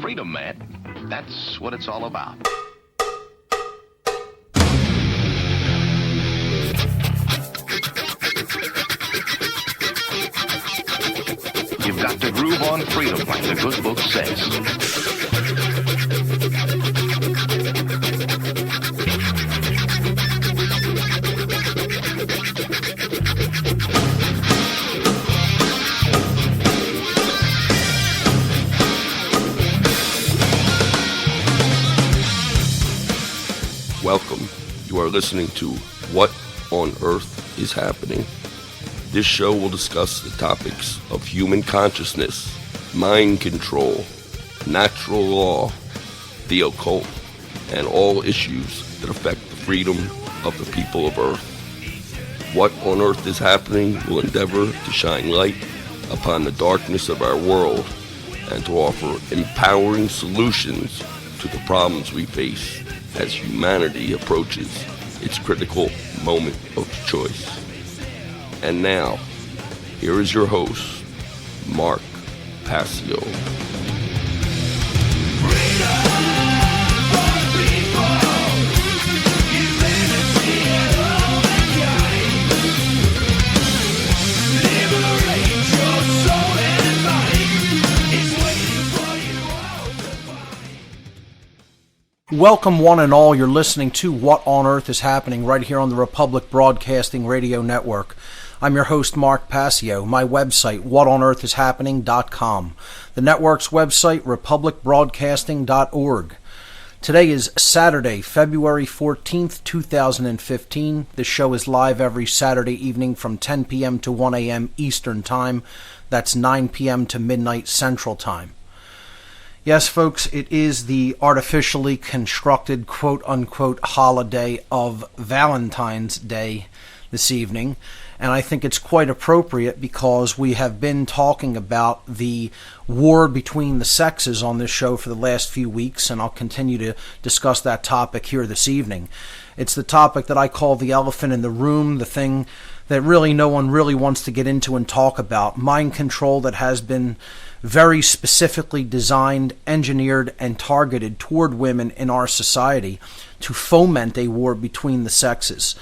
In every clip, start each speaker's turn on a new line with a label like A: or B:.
A: Freedom, man. That's what it's all about. You've got to groove on freedom, like the good book says.
B: Welcome. You are listening to What on Earth is Happening. This show will discuss the topics of human consciousness, mind control, natural law, the occult, and all issues that affect the freedom of the people of Earth. What on Earth is Happening will endeavor to shine light upon the darkness of our world and to offer empowering solutions to the problems we face as humanity approaches its critical moment of choice. And now, here is your host, Mark Passio.
C: Welcome one and all. You're listening to What on Earth is Happening right here on the Republic Broadcasting Radio Network. I'm your host, Mark Passio. My website, whatonearthishappening.com. The network's website, republicbroadcasting.org. Today is Saturday, February 14th, 2015. This show is live every Saturday evening from 10 p.m. to 1 a.m. Eastern Time. That's 9 p.m. to midnight Central Time. Yes, folks, it is the artificially constructed quote-unquote holiday of Valentine's Day this evening, and I think it's quite appropriate because we have been talking about the war between the sexes on this show for the last few weeks, and I'll continue to discuss that topic here this evening. It's the topic that I call the elephant in the room, the thing that really no one really wants to get into and talk about, mind control that has been very specifically designed, engineered, and targeted toward women in our society to foment a war between the sexes.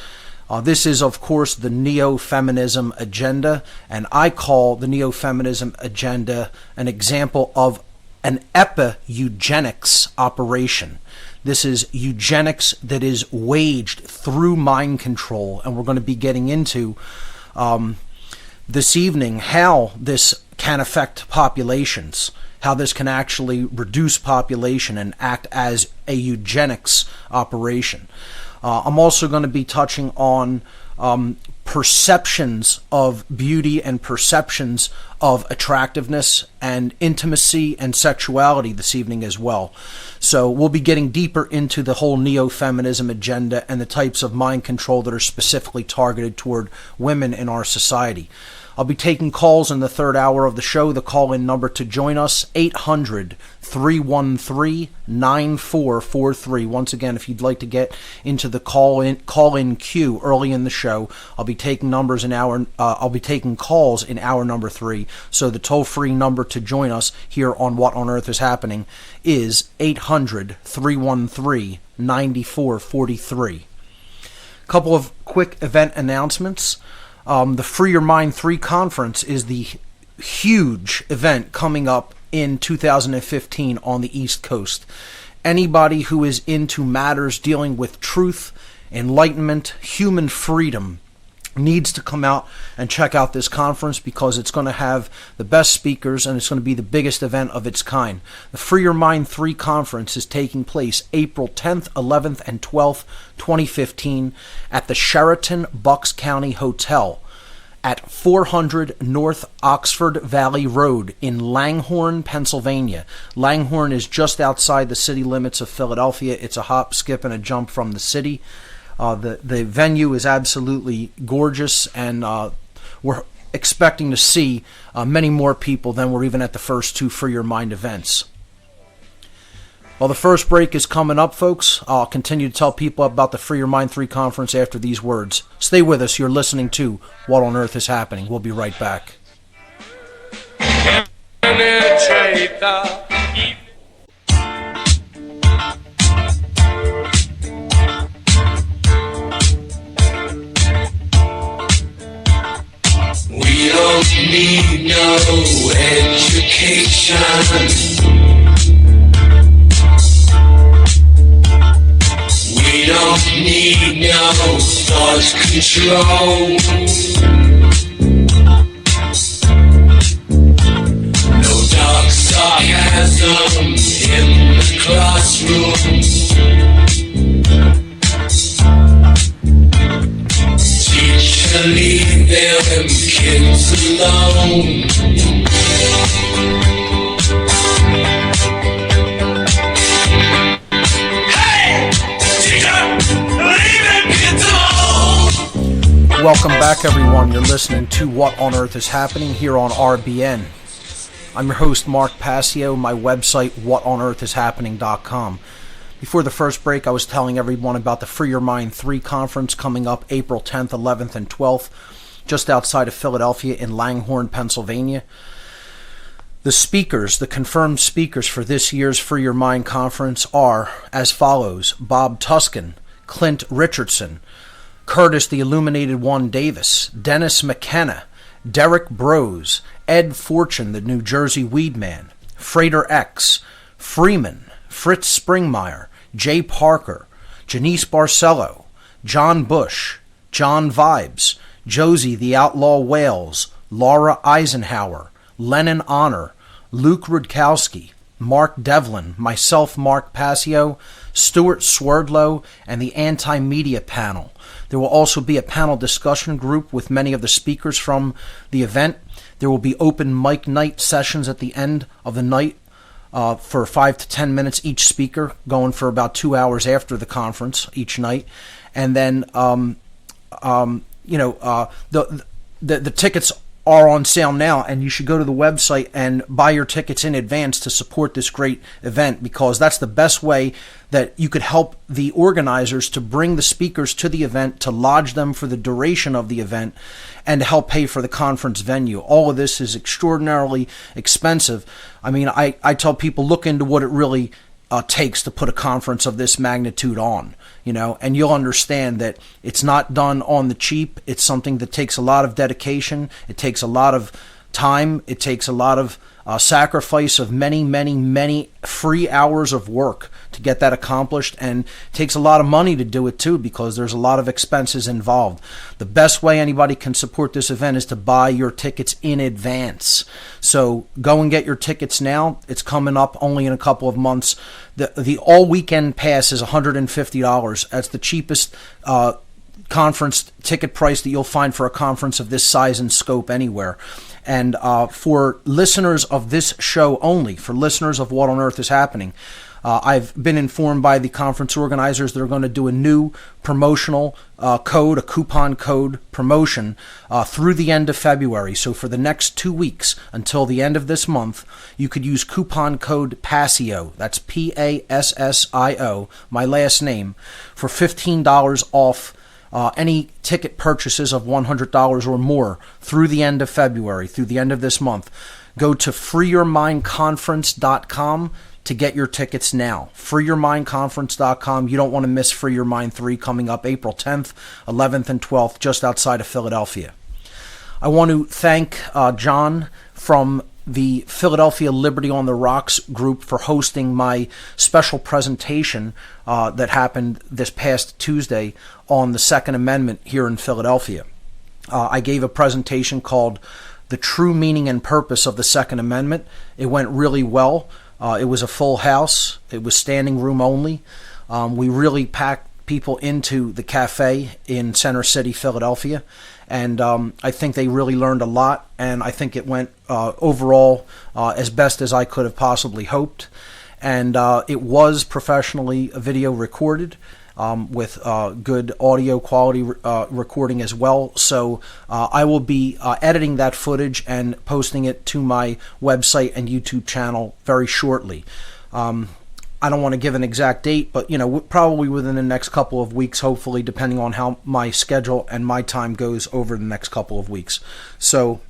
C: This is, of course, the neo-feminism agenda, and I call the neo-feminism agenda an example of an epi-eugenics operation. This is eugenics that is waged through mind control, and we're going to be getting into this evening how this can affect populations, how this can actually reduce population and act as a eugenics operation. I'm also going to be touching on perceptions of beauty and perceptions of attractiveness and intimacy and sexuality this evening as well. So we'll be getting deeper into the whole neo-feminism agenda and the types of mind control that are specifically targeted toward women in our society. I'll be taking calls in the third hour of the show. The call-in number to join us, 800-313-9443. Once again, if you'd like to get into the call-in queue early in the show, I'll be taking calls in hour number 3. So the toll-free number to join us here on What on Earth is Happening is 800-313-9443. A couple of quick event announcements. The Free Your Mind 3 conference is the huge event coming up in 2015 on the East Coast. Anybody who is into matters dealing with truth, enlightenment, human freedom needs to come out and check out this conference because it's going to have the best speakers and it's going to be the biggest event of its kind. The Free Your Mind 3 conference is taking place April 10th, 11th, and 12th, 2015 at the Sheraton Bucks County Hotel at 400 North Oxford Valley Road in Langhorne, Pennsylvania. Langhorne is just outside the city limits of Philadelphia. It's a hop, skip, and a jump from the city. The venue is absolutely gorgeous, and we're expecting to see many more people than were even at the first two Free Your Mind events. Well, the first break is coming up, folks. I'll continue to tell people about the Free Your Mind 3 conference after these words. Stay with us. You're listening to What on Earth is Happening. We'll be right back.
D: lost control. No dark sarcasm in the classroom. Teacher, leave them kids alone.
C: Welcome back, everyone. You're listening to What on Earth is Happening here on RBN. I'm your host, Mark Passio. My website, whatonearthishappening.com. Before the first break, I was telling everyone about the Free Your Mind 3 conference coming up April 10th, 11th, and 12th, just outside of Philadelphia in Langhorne, Pennsylvania. The speakers, the confirmed speakers for this year's Free Your Mind conference are as follows: Bob Tuskin, Clint Richardson, Curtis the Illuminated One Davis, Dennis McKenna, Derek Brose, Ed Fortune, the New Jersey Weed Man, Frater X, Freeman, Fritz Springmeyer, Jay Parker, Janice Barcelo, John Bush, John Vibes, Josie the Outlaw Wales, Laura Eisenhower, Lennon Honor, Luke Rudkowski, Mark Devlin, myself, Mark Passio, Stuart Swerdlow, and the Anti-Media Panel. There will also be a panel discussion group with many of the speakers from the event. There will be open mic night sessions at the end of the night for 5 to 10 minutes each speaker, going for about 2 hours after the conference each night. And then, the tickets are on sale now, and you should go to the website and buy your tickets in advance to support this great event, because that's the best way that you could help the organizers to bring the speakers to the event, to lodge them for the duration of the event, and to help pay for the conference venue. All of this is extraordinarily expensive. I mean, I tell people, look into what it really takes to put a conference of this magnitude on, and you'll understand that it's not done on the cheap. It's something that takes a lot of dedication. It takes a lot of time. It takes a lot of sacrifice of many, many, many free hours of work to get that accomplished, and it takes a lot of money to do it too, because there's a lot of expenses involved. The best way anybody can support this event is to buy your tickets in advance. So go and get your tickets now. It's coming up only in a couple of months. The all weekend pass is $150. That's the cheapest conference ticket price that you'll find for a conference of this size and scope anywhere. And for listeners of this show only, for listeners of What on Earth is Happening, I've been informed by the conference organizers they're going to do a new promotional code, a coupon code promotion through the end of February. So for the next 2 weeks until the end of this month, you could use coupon code Passio, that's Passio, my last name, for $15 off any ticket purchases of $100 or more through the end of February, through the end of this month. Go to freeyourmindconference.com to get your tickets now. freeyourmindconference.com. You don't want to miss Free Your Mind 3 coming up April 10th, 11th, and 12th, just outside of Philadelphia. I want to thank John from the Philadelphia Liberty on the Rocks group for hosting my special presentation that happened this past Tuesday on the Second Amendment here in Philadelphia. I gave a presentation called The True Meaning and Purpose of the Second Amendment. It went really well. It was a full house. It was standing room only. We really packed people into the cafe in Center City, Philadelphia. And I think they really learned a lot, and I think it went overall as best as I could have possibly hoped. And it was professionally video recorded with good audio quality recording as well. So I will be editing that footage and posting it to my website and YouTube channel very shortly. I don't want to give an exact date, but probably within the next couple of weeks, hopefully, depending on how my schedule and my time goes over the next couple of weeks. So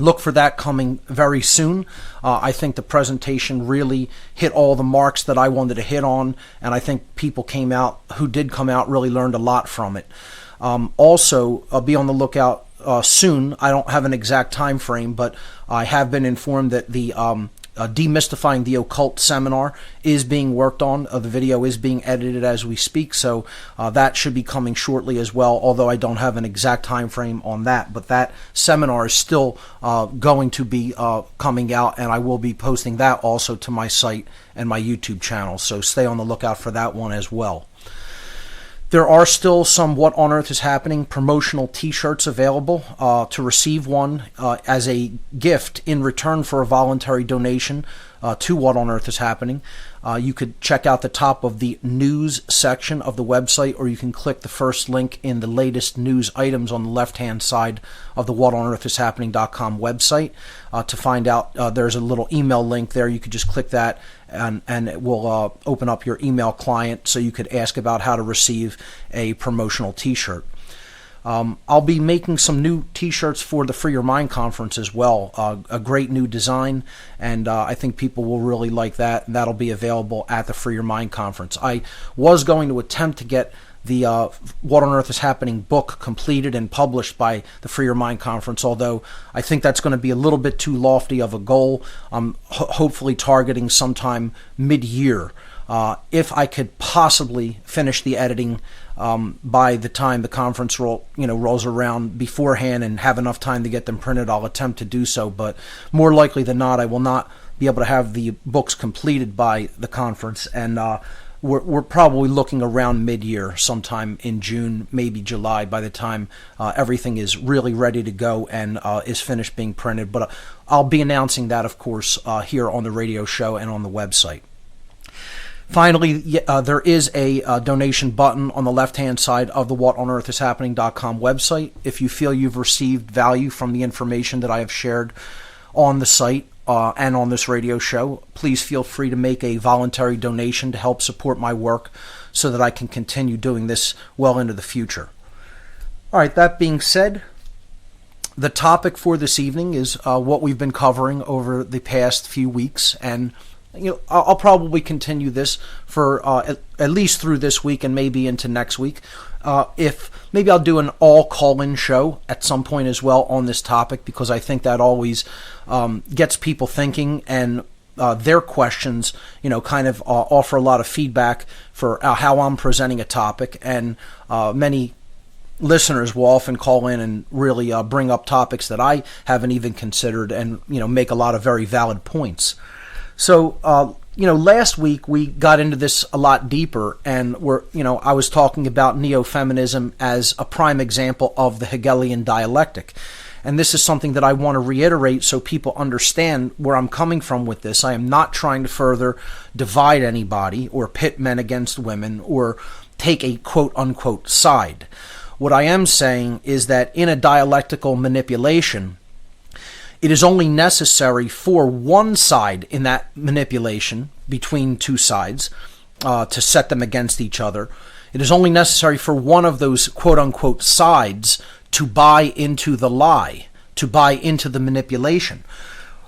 C: look for that coming very soon. I think the presentation really hit all the marks that I wanted to hit on, and I think people who did come out really learned a lot from it. Also, be on the lookout soon. I don't have an exact time frame, but I have been informed that the Demystifying the Occult seminar is being worked on. The video is being edited as we speak, so that should be coming shortly as well, although I don't have an exact time frame on that. But that seminar is still going to be coming out, and I will be posting that also to my site and my YouTube channel, so stay on the lookout for that one as well. There are still some What on Earth is Happening promotional t-shirts available. To receive one as a gift in return for a voluntary donation to What on Earth is Happening, you could check out the top of the news section of the website, or you can click the first link in the latest news items on the left-hand side of the whatonearthishappening.com website. To find out, there's a little email link there. You could just click that, and it will open up your email client, so you could ask about how to receive a promotional t-shirt. I'll be making some new t-shirts for the Free Your Mind conference as well. A great new design, and I think people will really like that. And that'll be available at the Free Your Mind conference. I was going to attempt to get the What on Earth is Happening book completed and published by the Free Your Mind conference, although I think that's going to be a little bit too lofty of a goal. I'm hopefully targeting sometime mid-year. If I could possibly finish the editing by the time the conference rolls around beforehand and have enough time to get them printed, I'll attempt to do so. But more likely than not, I will not be able to have the books completed by the conference, and we're probably looking around mid-year, sometime in June, maybe July, by the time everything is really ready to go and is finished being printed. But I'll be announcing that, of course, here on the radio show and on the website. Finally, there is a donation button on the left-hand side of the whatonearthishappening.com website. If you feel you've received value from the information that I have shared on the site and on this radio show, please feel free to make a voluntary donation to help support my work so that I can continue doing this well into the future. All right, that being said, the topic for this evening is what we've been covering over the past few weeks, and I'll probably continue this for at least through this week and maybe into next week. If maybe I'll do an all call-in show at some point as well on this topic, because I think that always gets people thinking, and their questions, kind of offer a lot of feedback for how I'm presenting a topic, and many listeners will often call in and really bring up topics that I haven't even considered, and make a lot of very valid points. So, last week we got into this a lot deeper, and I was talking about neo-feminism as a prime example of the Hegelian dialectic. And this is something that I want to reiterate so people understand where I'm coming from with this. I am not trying to further divide anybody or pit men against women or take a quote-unquote side. What I am saying is that in a dialectical manipulation, it is only necessary for one side in that manipulation between two sides to set them against each other. It is only necessary for one of those quote-unquote sides to buy into the lie, to buy into the manipulation.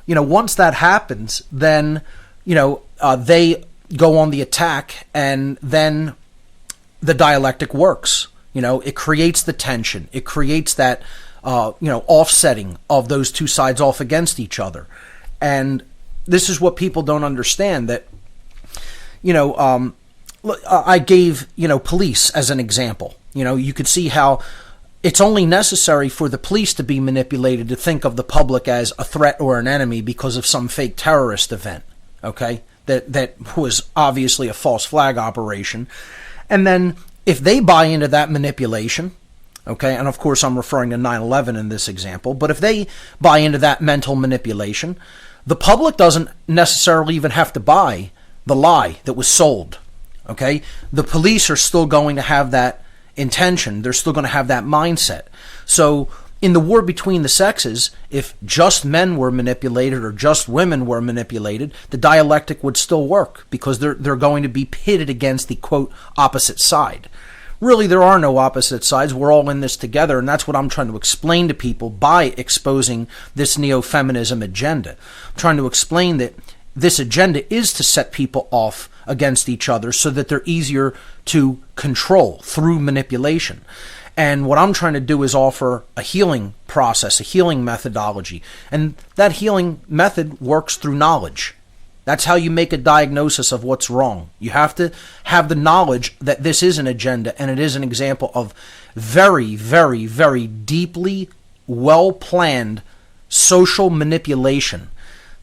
C: Once that happens, then, they go on the attack, and then the dialectic works. It creates the tension. It creates that offsetting of those two sides off against each other. And this is what people don't understand, that, I gave, police as an example. You could see how it's only necessary for the police to be manipulated to think of the public as a threat or an enemy because of some fake terrorist event, okay, that was obviously a false flag operation. And then if they buy into that manipulation, okay, and of course I'm referring to 9/11 in this example, but if they buy into that mental manipulation, the public doesn't necessarily even have to buy the lie that was sold, okay? The police are still going to have that intention. They're still going to have that mindset. So in the war between the sexes, if just men were manipulated or just women were manipulated, the dialectic would still work, because they're going to be pitted against the quote opposite side. Really, there are no opposite sides. We're all in this together, and that's what I'm trying to explain to people by exposing this neo-feminism agenda. I'm trying to explain that this agenda is to set people off against each other so that they're easier to control through manipulation. And what I'm trying to do is offer a healing process, a healing methodology. And that healing method works through knowledge. That's how you make a diagnosis of what's wrong. You have to have the knowledge that this is an agenda, and it is an example of very, very, very deeply well-planned social manipulation.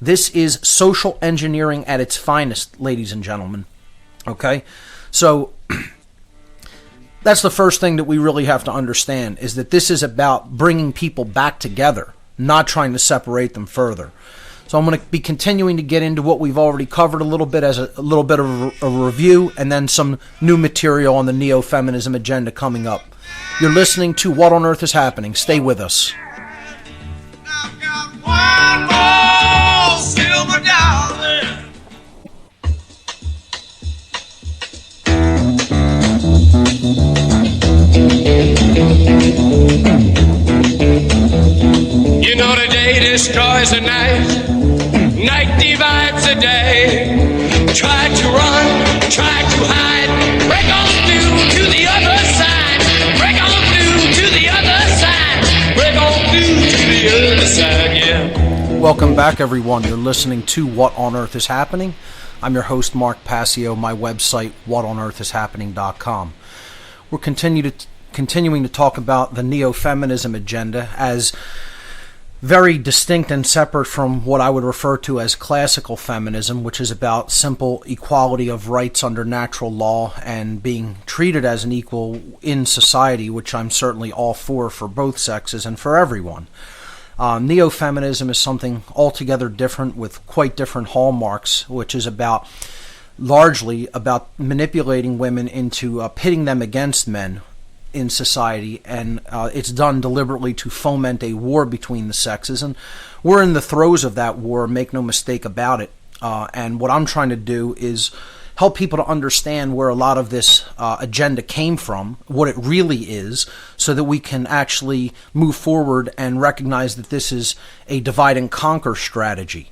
C: This is social engineering at its finest, ladies and gentlemen. Okay? So that's the first thing that we really have to understand, is that this is about bringing people back together, not trying to separate them further. So I'm going to be continuing to get into what we've already covered a little bit as a little bit of a review, and then some new material on the neo-feminism agenda coming up. You're listening to What on Earth is Happening. Stay with us.
D: I've got one more silver dollar. You know the day destroys the night. Night divides the day. Try to run, try to hide. Break on through to the other side. Break on through to the other side. Break on through to the other side, yeah.
C: Welcome back, everyone. You're listening to What on Earth is Happening. I'm your host, Mark Passio. My website, whatonearthishappening.com. We're continuing to talk about the neo-feminism agenda as very distinct and separate from what I would refer to as classical feminism, which is about simple equality of rights under natural law and being treated as an equal in society, which I'm certainly all for both sexes and for everyone. Neo-feminism is something altogether different with quite different hallmarks, which is largely about manipulating women into pitting them against men in society, and it's done deliberately to foment a war between the sexes, and we're in the throes of that war, make no mistake about it. And what I'm trying to do is help people to understand where a lot of this agenda came from, what it really is, so that we can actually move forward and recognize that this is a divide and conquer strategy,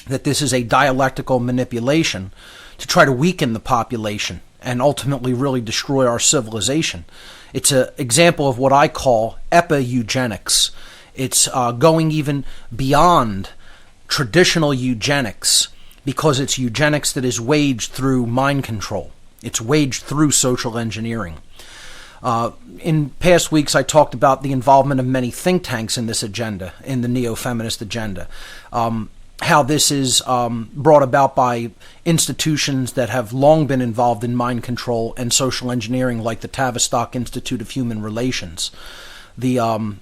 C: that this is a dialectical manipulation to try to weaken the population and ultimately really destroy our civilization. It's an example of what I call epi-eugenics. It's going even beyond traditional eugenics, because it's eugenics that is waged through mind control. It's waged through social engineering. In past weeks, I talked about the involvement of many think tanks in this agenda, in the neo-feminist agenda. How this is brought about by institutions that have long been involved in mind control and social engineering, like the Tavistock Institute of Human Relations, the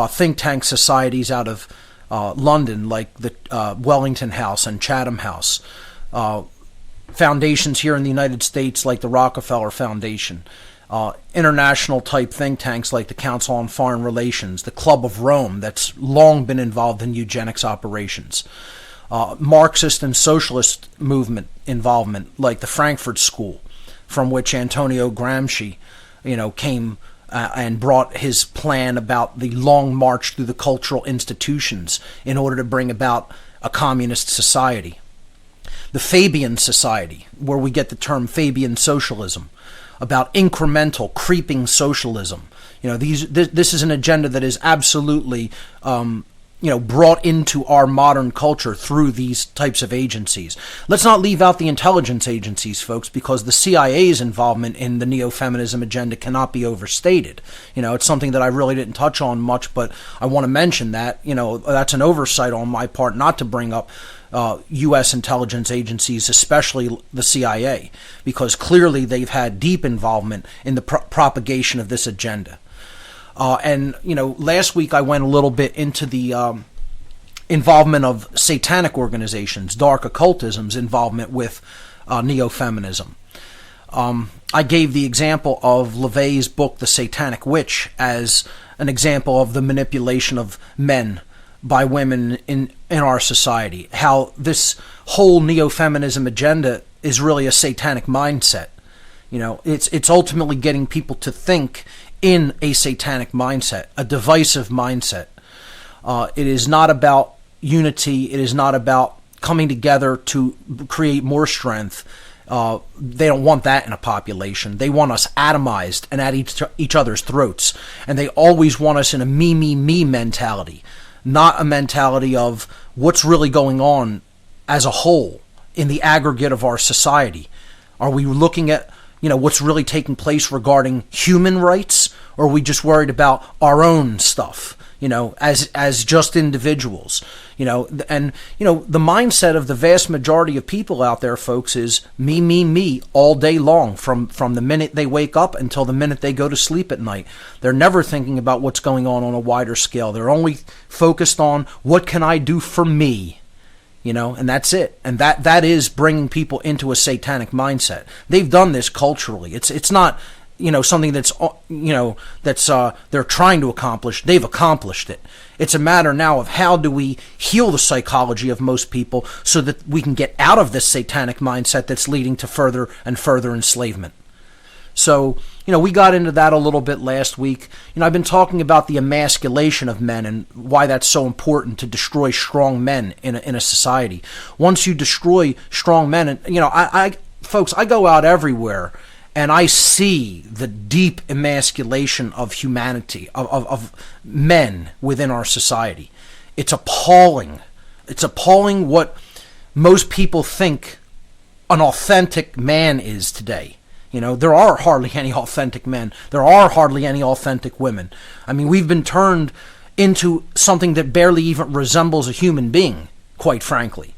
C: think tank societies out of London, like the Wellington House and Chatham House, foundations here in the United States like the Rockefeller Foundation, international type think tanks like the Council on Foreign Relations, the Club of Rome, that's long been involved in eugenics operations, Marxist and socialist movement involvement like the Frankfurt School, from which Antonio Gramsci, came and brought his plan about the long march through the cultural institutions in order to bring about a communist society. The Fabian Society, where we get the term Fabian socialism, about incremental, creeping socialism. This is an agenda that is absolutely, brought into our modern culture through these types of agencies. Let's not leave out the intelligence agencies, folks, because the CIA's involvement in the neo-feminism agenda cannot be overstated. It's something that I really didn't touch on much, but I want to mention that, that's an oversight on my part not to bring up U.S. intelligence agencies, especially the CIA, because clearly they've had deep involvement in the propagation of this agenda. Last week I went a little bit into the involvement of satanic organizations, dark occultism's involvement with neo-feminism. I gave the example of LaVey's book, The Satanic Witch, as an example of the manipulation of men by women in our society, how this whole neo-feminism agenda is really a satanic mindset. It's ultimately getting people to think in a satanic mindset, a divisive mindset. It is not about unity. It is not about coming together to create more strength. They don't want that in a population. They want us atomized and at each other's throats. And they always want us in a me, me, me mentality, not a mentality of what's really going on as a whole in the aggregate of our society? Are we looking at, what's really taking place regarding human rights, or are we just worried about our own stuff, as just individuals? The mindset of the vast majority of people out there, folks, is me, all day long, from the minute they wake up until the minute they go to sleep at night. They're never thinking about what's going on a wider scale. They're only focused on what can I do for me, and that's it. And that is bringing people into a satanic mindset. They've done this culturally. It's not, something that's, they're trying to accomplish. They've accomplished it. It's a matter now of how do we heal the psychology of most people so that we can get out of this satanic mindset that's leading to further and further enslavement. So, we got into that a little bit last week. I've been talking about the emasculation of men and why that's so important to destroy strong men in a society. Once you destroy strong men, and folks, I go out everywhere and I see the deep emasculation of humanity, of men within our society. It's appalling. It's appalling what most people think an authentic man is today. There are hardly any authentic men. There are hardly any authentic women. I mean, we've been turned into something that barely even resembles a human being, quite frankly.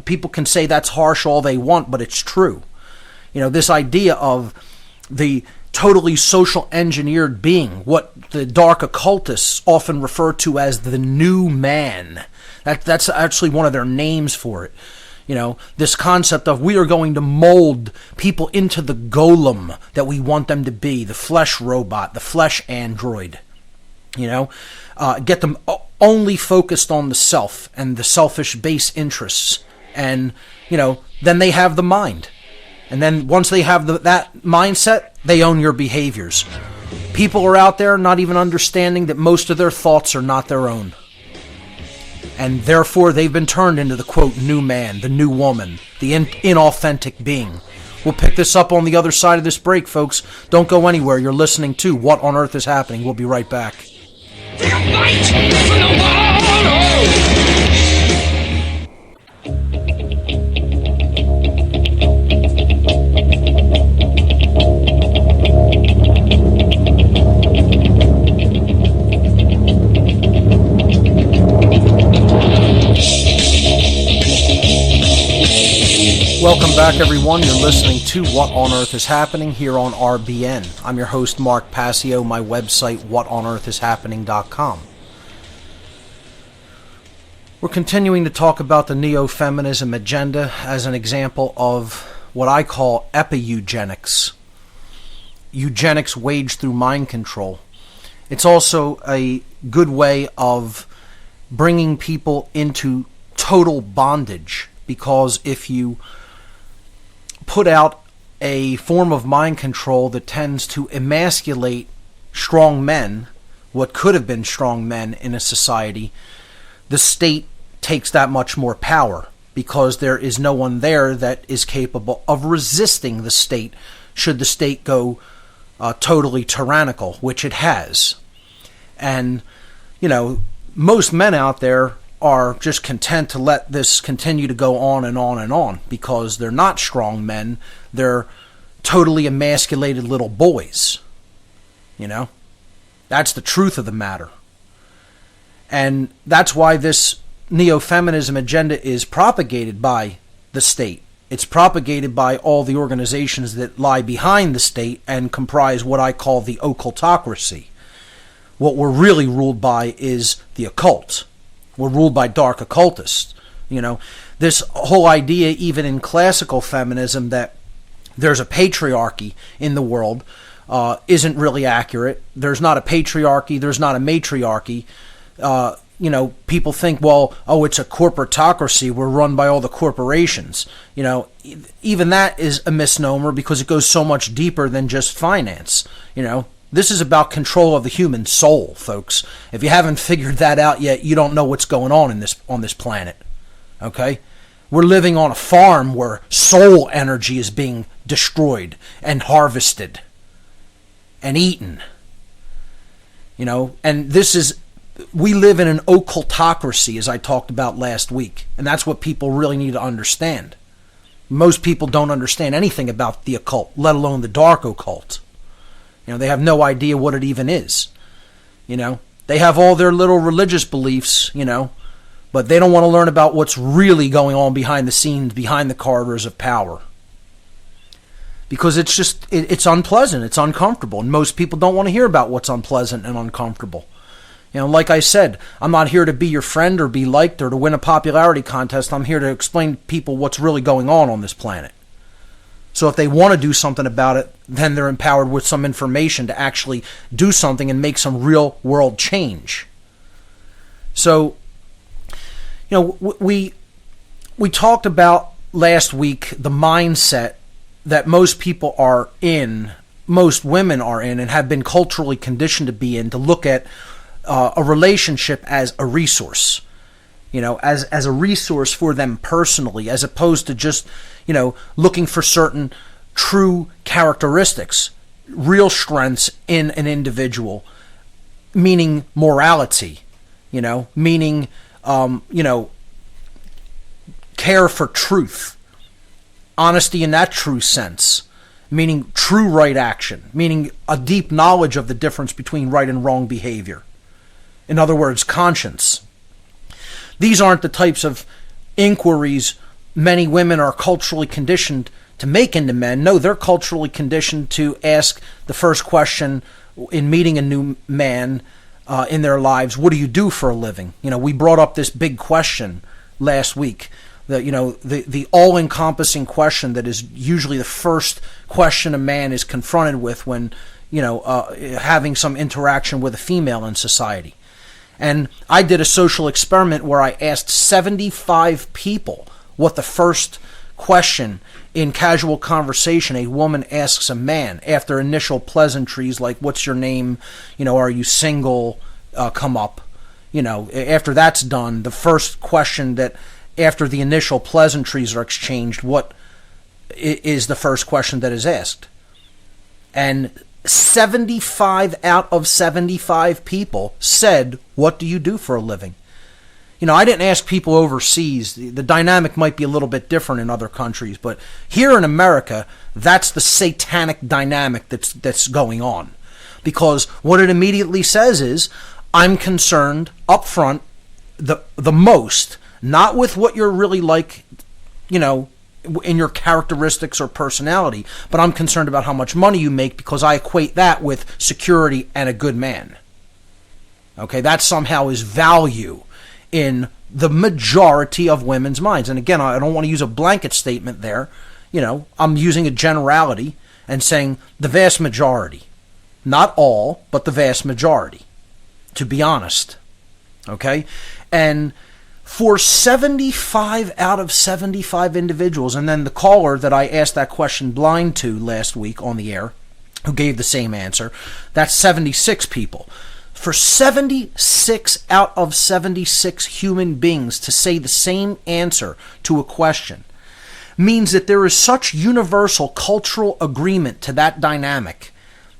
C: People can say that's harsh all they want, but it's true. This idea of the totally social engineered being, what the dark occultists often refer to as the new man. That's actually one of their names for it. This concept of we are going to mold people into the golem that we want them to be, the flesh robot, the flesh android. Get them only focused on the self and the selfish base interests. And, then they have the mind. And then once they have that mindset, they own your behaviors. People are out there not even understanding that most of their thoughts are not their own. And therefore, they've been turned into the, quote, new man, the new woman, the inauthentic being. We'll pick this up on the other side of this break, folks. Don't go anywhere. You're listening to What on Earth is Happening. We'll be right back. Welcome back, everyone. You're listening to What on Earth is Happening here on RBN. I'm your host, Mark Passio. My website, whatonearthishappening.com. We're continuing to talk about the neo-feminism agenda as an example of what I call epi-eugenics. Eugenics waged through mind control. It's also a good way of bringing people into total bondage, because if you put out a form of mind control that tends to emasculate strong men, what could have been strong men in a society, the state takes that much more power, because there is no one there that is capable of resisting the state should the state go totally tyrannical, which it has. And, most men out there are just content to let this continue to go on and on and on, because they're not strong men. They're totally emasculated little boys. That's the truth of the matter. And that's why this neo-feminism agenda is propagated by the state. It's propagated by all the organizations that lie behind the state and comprise what I call the occultocracy. What we're really ruled by is the occult. We're ruled by dark occultists. This whole idea, even in classical feminism, that there's a patriarchy in the world isn't really accurate. There's not a patriarchy. There's not a matriarchy. People think, it's a corporatocracy. We're run by all the corporations. Even that is a misnomer, because it goes so much deeper than just finance. This is about control of the human soul, folks. If you haven't figured that out yet, you don't know what's going on on this planet. Okay? We're living on a farm where soul energy is being destroyed and harvested and eaten. And we live in an occultocracy, as I talked about last week. And that's what people really need to understand. Most people don't understand anything about the occult, let alone the dark occult. They have no idea what it even is. They have all their little religious beliefs, but they don't want to learn about what's really going on behind the scenes, behind the corridors of power. Because it's unpleasant, it's uncomfortable, and most people don't want to hear about what's unpleasant and uncomfortable. Like I said, I'm not here to be your friend or be liked or to win a popularity contest. I'm here to explain to people what's really going on this planet. So if they want to do something about it, then they're empowered with some information to actually do something and make some real world change. So, we talked about last week the mindset that most people are in, most women are in, and have been culturally conditioned to be in, to look at a relationship as a resource, as a resource for them personally, as opposed to just, looking for certain true characteristics, real strengths in an individual, meaning morality, meaning, care for truth, honesty in that true sense, meaning true right action, meaning a deep knowledge of the difference between right and wrong behavior. In other words, conscience. These aren't the types of inquiries many women are culturally conditioned to make into men. No, they're culturally conditioned to ask the first question in meeting a new man in their lives: what do you do for a living? We brought up this big question last week. The all-encompassing question that is usually the first question a man is confronted with when, having some interaction with a female in society. And I did a social experiment where I asked 75 people what the first question in casual conversation a woman asks a man after initial pleasantries like, what's your name, are you single, come up. After that's done, the first question that after the initial pleasantries are exchanged, what is the first question that is asked? And 75 out of 75 people said, what do you do for a living? I didn't ask people overseas. The dynamic might be a little bit different in other countries, but here in America, that's the satanic dynamic that's going on. Because what it immediately says is, I'm concerned up front the most, not with what you're really like, in your characteristics or personality, but I'm concerned about how much money you make, because I equate that with security and a good man. Okay, that somehow is value in the majority of women's minds. And again, I don't want to use a blanket statement there. I'm using a generality and saying the vast majority. Not all, but the vast majority, to be honest. Okay? And for 75 out of 75 individuals, and then the caller that I asked that question blind to last week on the air, who gave the same answer, that's 76 people. For 76 out of 76 human beings to say the same answer to a question means that there is such universal cultural agreement to that dynamic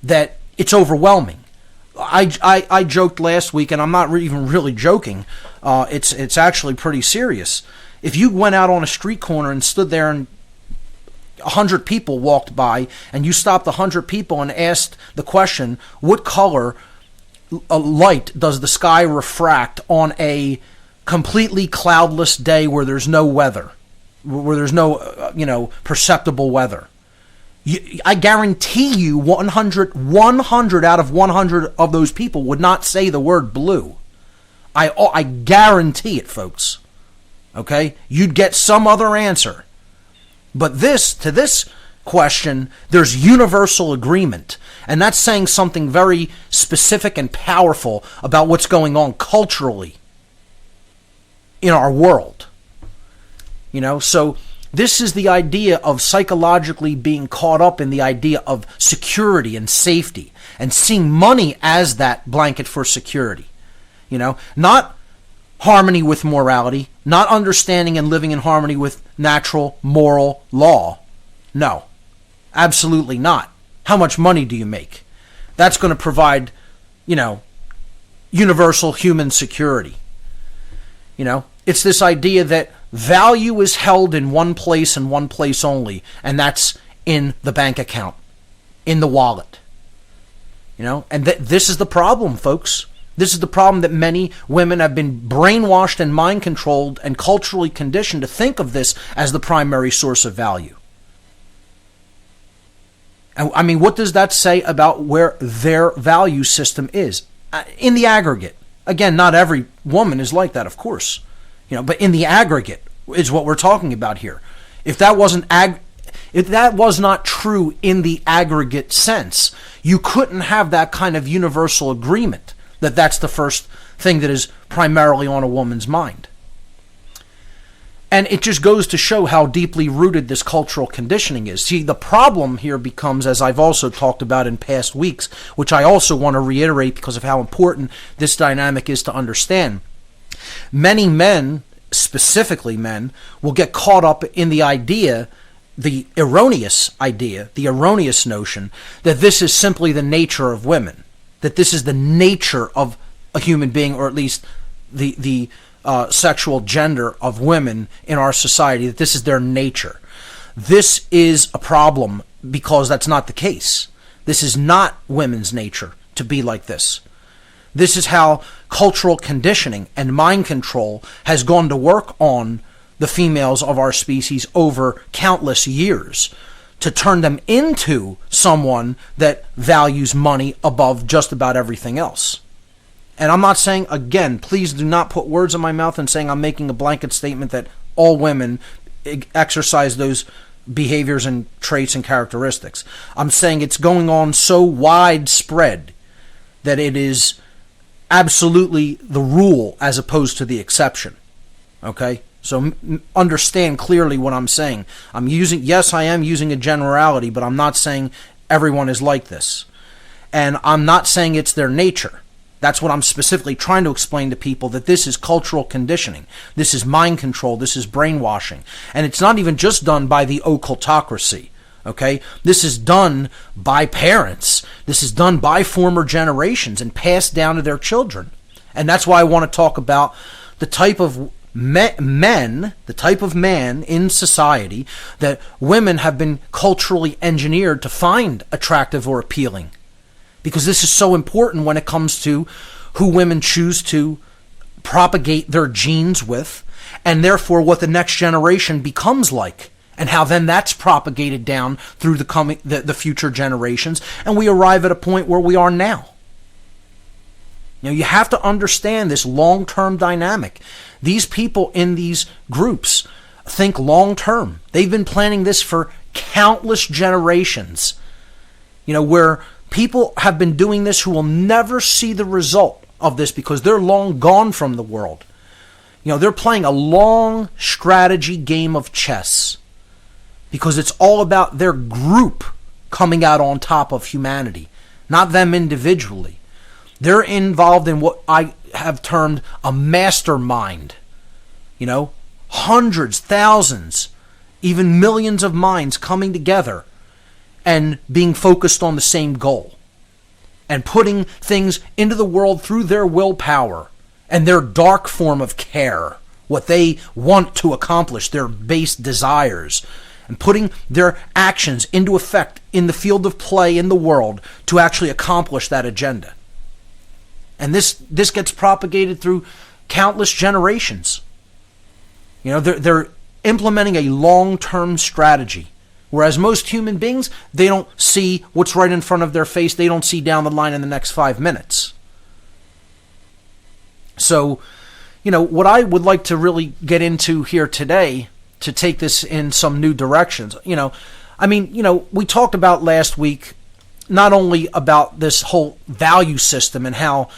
C: that it's overwhelming. I joked last week, and I'm not even really joking. It's actually pretty serious. If you went out on a street corner and stood there and 100 people walked by, and you stopped 100 people and asked the question, what color light does the sky refract on a completely cloudless day where there's no weather, where there's no perceptible weather? I guarantee you 100 out of 100 of those people would not say the word blue. I guarantee it, folks. Okay? You'd get some other answer. But to this question, there's universal agreement. And that's saying something very specific and powerful about what's going on culturally in our world. So this is the idea of psychologically being caught up in the idea of security and safety, and seeing money as that blanket for security. Not harmony with morality, not understanding and living in harmony with natural moral law. No, absolutely not. How much money do you make? That's going to provide, universal human security. It's this idea that value is held in one place and one place only, and that's in the bank account, in the wallet. And this is the problem, folks. This is the problem, that many women have been brainwashed and mind controlled and culturally conditioned to think of this as the primary source of value. And I mean, what does that say about where their value system is in the aggregate? Again, not every woman is like that, of course, but in the aggregate is what we're talking about here. If that was not true in the aggregate sense, you couldn't have that kind of universal agreement that that's the first thing that is primarily on a woman's mind. And it just goes to show how deeply rooted this cultural conditioning is. See, the problem here becomes, as I've also talked about in past weeks, which I also want to reiterate because of how important this dynamic is to understand. Many men, specifically men, will get caught up in the idea, the erroneous idea, the erroneous notion that this is simply the nature of women, that this is the nature of a human being, or at least the sexual gender of women in our society, that this is their nature. This is a problem because that's not the case. This is not women's nature to be like this. This is how cultural conditioning and mind control has gone to work on the females of our species over countless years to turn them into someone that values money above just about everything else. And I'm not saying, again, please do not put words in my mouth and saying I'm making a blanket statement that all women exercise those behaviors and traits and characteristics. I'm saying it's going on so widespread that it is absolutely the rule as opposed to the exception. Okay? So understand clearly what I'm saying. I am using a generality, but I'm not saying everyone is like this. And I'm not saying it's their nature. That's what I'm specifically trying to explain to people, that this is cultural conditioning. This is mind control. This is brainwashing. And it's not even just done by the occultocracy. Okay? This is done by parents. This is done by former generations and passed down to their children. And that's why I want to talk about the type of the type of man in society that women have been culturally engineered to find attractive or appealing. Because this is so important when it comes to who women choose to propagate their genes with, and therefore what the next generation becomes like, and how then that's propagated down through the future generations, and we arrive at a point where we are now. You have to understand this long-term dynamic. These people in these groups think long-term. They've been planning this for countless generations. Where people have been doing this who will never see the result of this because they're long gone from the world. They're playing a long strategy game of chess because it's all about their group coming out on top of humanity, not them individually. They're involved in what I have termed a mastermind. Hundreds, thousands, even millions of minds coming together and being focused on the same goal and putting things into the world through their willpower and their dark form of care, what they want to accomplish, their base desires, and putting their actions into effect in the field of play in the world to actually accomplish that agenda. And this gets propagated through countless generations. They're implementing a long-term strategy. Whereas most human beings, they don't see what's right in front of their face. They don't see down the line in the next 5 minutes. So, what I would like to really get into here today to take this in some new directions, we talked about last week not only about this whole value system and how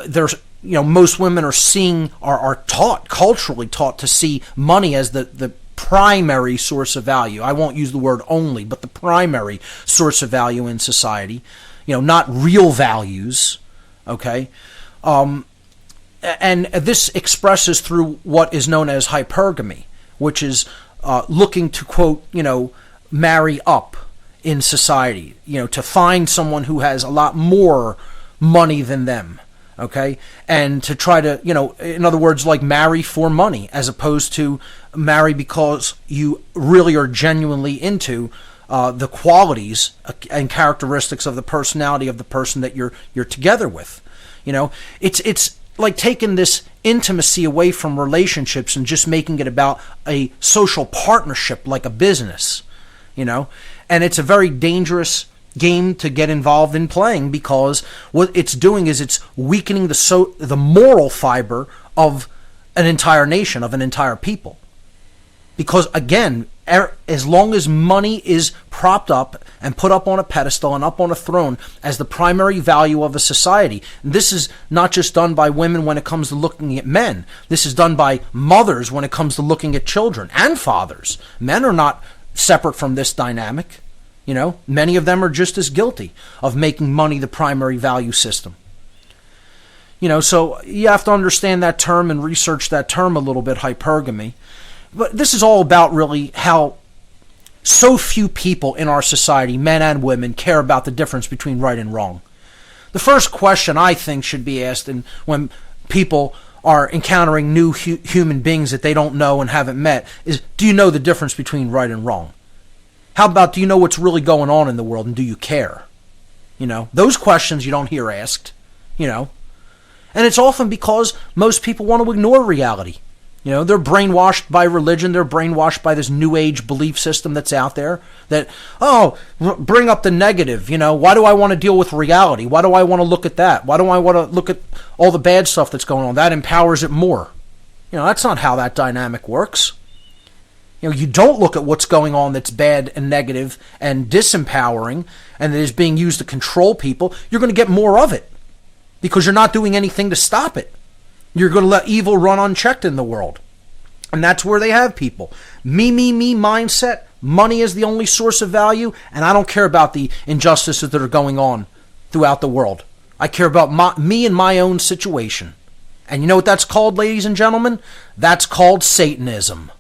C: there's, most women are taught, culturally taught to see money as the primary source of value. I won't use the word only, but the primary source of value in society, not real values, okay? And this expresses through what is known as hypergamy, which is looking to, quote, marry up in society, to find someone who has a lot more money than them, okay? And to try to, in other words, like marry for money, as opposed to marry because you really are genuinely into the qualities and characteristics of the personality of the person that you're together with. It's like taking this intimacy away from relationships and just making it about a social partnership, like a business, and it's a very dangerous game to get involved in playing, because what it's doing is it's weakening the moral fiber of an entire nation, of an entire people. Because again, as long as money is propped up and put up on a pedestal and up on a throne as the primary value of a society, and this is not just done by women when it comes to looking at men. This is done by mothers when it comes to looking at children, and fathers. Men are not separate from this dynamic. Many of them are just as guilty of making money the primary value system. So you have to understand that term and research that term a little bit, hypergamy. But this is all about really how so few people in our society, men and women, care about the difference between right and wrong. The first question I think should be asked when people are encountering new human beings that they don't know and haven't met is, do you know the difference between right and wrong? How about, do you know what's really going on in the world, and do you care? Those questions you don't hear asked, And it's often because most people want to ignore reality. They're brainwashed by religion. They're brainwashed by this new age belief system that's out there that, bring up the negative. Why do I want to deal with reality? Why do I want to look at that? Why do I want to look at all the bad stuff that's going on? That empowers it more. That's not how that dynamic works. You don't look at what's going on that's bad and negative and disempowering and that is being used to control people. You're going to get more of it because you're not doing anything to stop it. You're going to let evil run unchecked in the world. And that's where they have people. Me mindset. Money is the only source of value, and I don't care about the injustices that are going on throughout the world. I care about me and my own situation. And you know what that's called, ladies and gentlemen? That's called Satanism.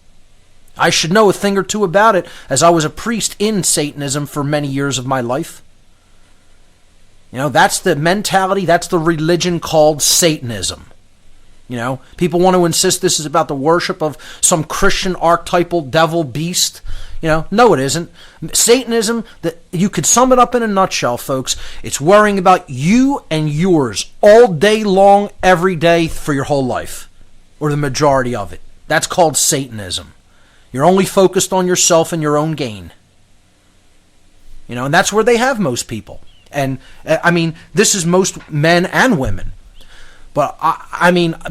C: I should know a thing or two about it, as I was a priest in Satanism for many years of my life. That's the mentality, that's the religion called Satanism. People want to insist this is about the worship of some Christian archetypal devil beast. No, it isn't. Satanism, that you could sum it up in a nutshell, folks. It's worrying about you and yours all day long, every day for your whole life, or the majority of it. That's called Satanism. You're only focused on yourself and your own gain. And that's where they have most people. And this is most men and women. But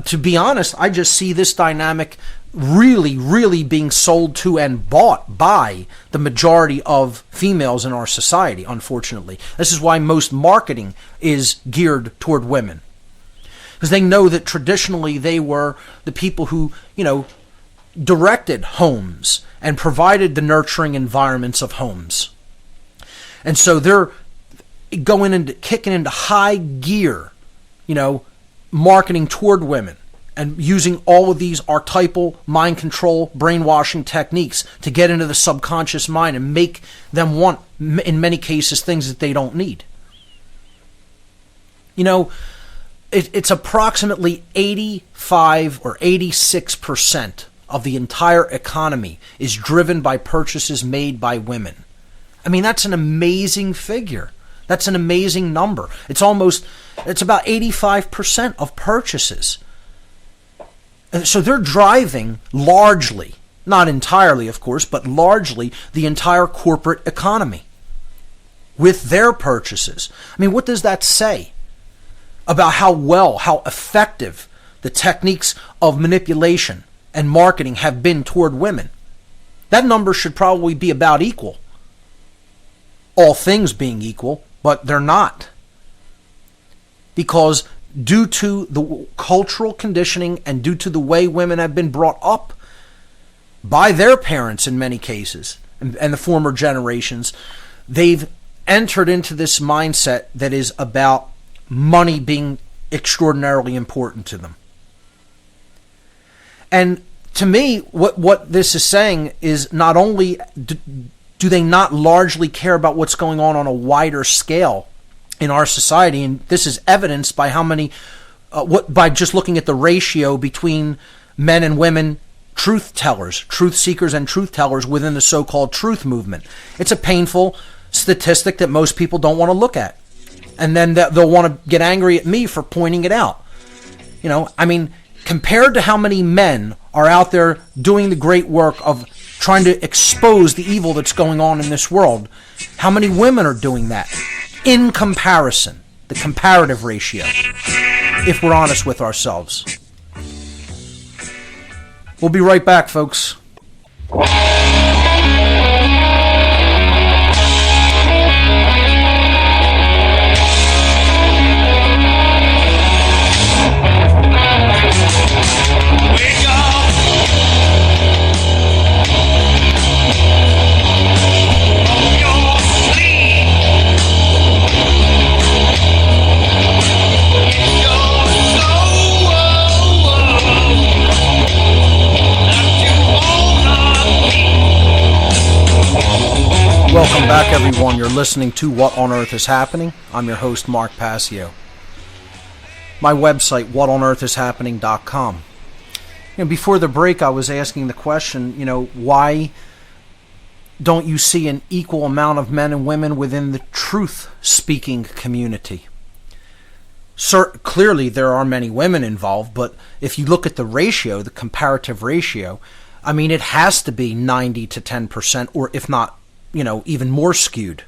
C: to be honest, I just see this dynamic really, really being sold to and bought by the majority of females in our society, unfortunately. This is why most marketing is geared toward women. Because they know that traditionally they were the people who, directed homes and provided the nurturing environments of homes. And so they're kicking into high gear, marketing toward women and using all of these archetypal mind control brainwashing techniques to get into the subconscious mind and make them want, in many cases, things that they don't need. It's approximately 85 or 86% of the entire economy is driven by purchases made by women. That's an amazing figure. That's an amazing number. It's about 85% of purchases. And so they're driving largely, not entirely of course, but largely the entire corporate economy with their purchases. What does that say about how effective the techniques of manipulation and marketing have been toward women? That number should probably be about equal. All things being equal, but they're not. Because due to the cultural conditioning and due to the way women have been brought up by their parents in many cases, and the former generations, they've entered into this mindset that is about money being extraordinarily important to them. And to me, what this is saying is not only do they not largely care about what's going on a wider scale in our society, and this is evidenced by how many by just looking at the ratio between men and women truth tellers, truth seekers and truth tellers within the so-called truth movement. It's a painful statistic that most people don't want to look at. And then they'll want to get angry at me for pointing it out. Compared to how many men are out there doing the great work of trying to expose the evil that's going on in this world, how many women are doing that? In comparison, the comparative ratio, if we're honest with ourselves. We'll be right back, folks. Welcome back, everyone. You're listening to What on Earth is Happening. I'm your host, Mark Passio. My website, whatonearthishappening.com. Before the break, I was asking the question, why don't you see an equal amount of men and women within the truth-speaking community? Clearly, there are many women involved, but if you look at the ratio, the comparative ratio, it has to be 90 to 10%, or if not, even more skewed.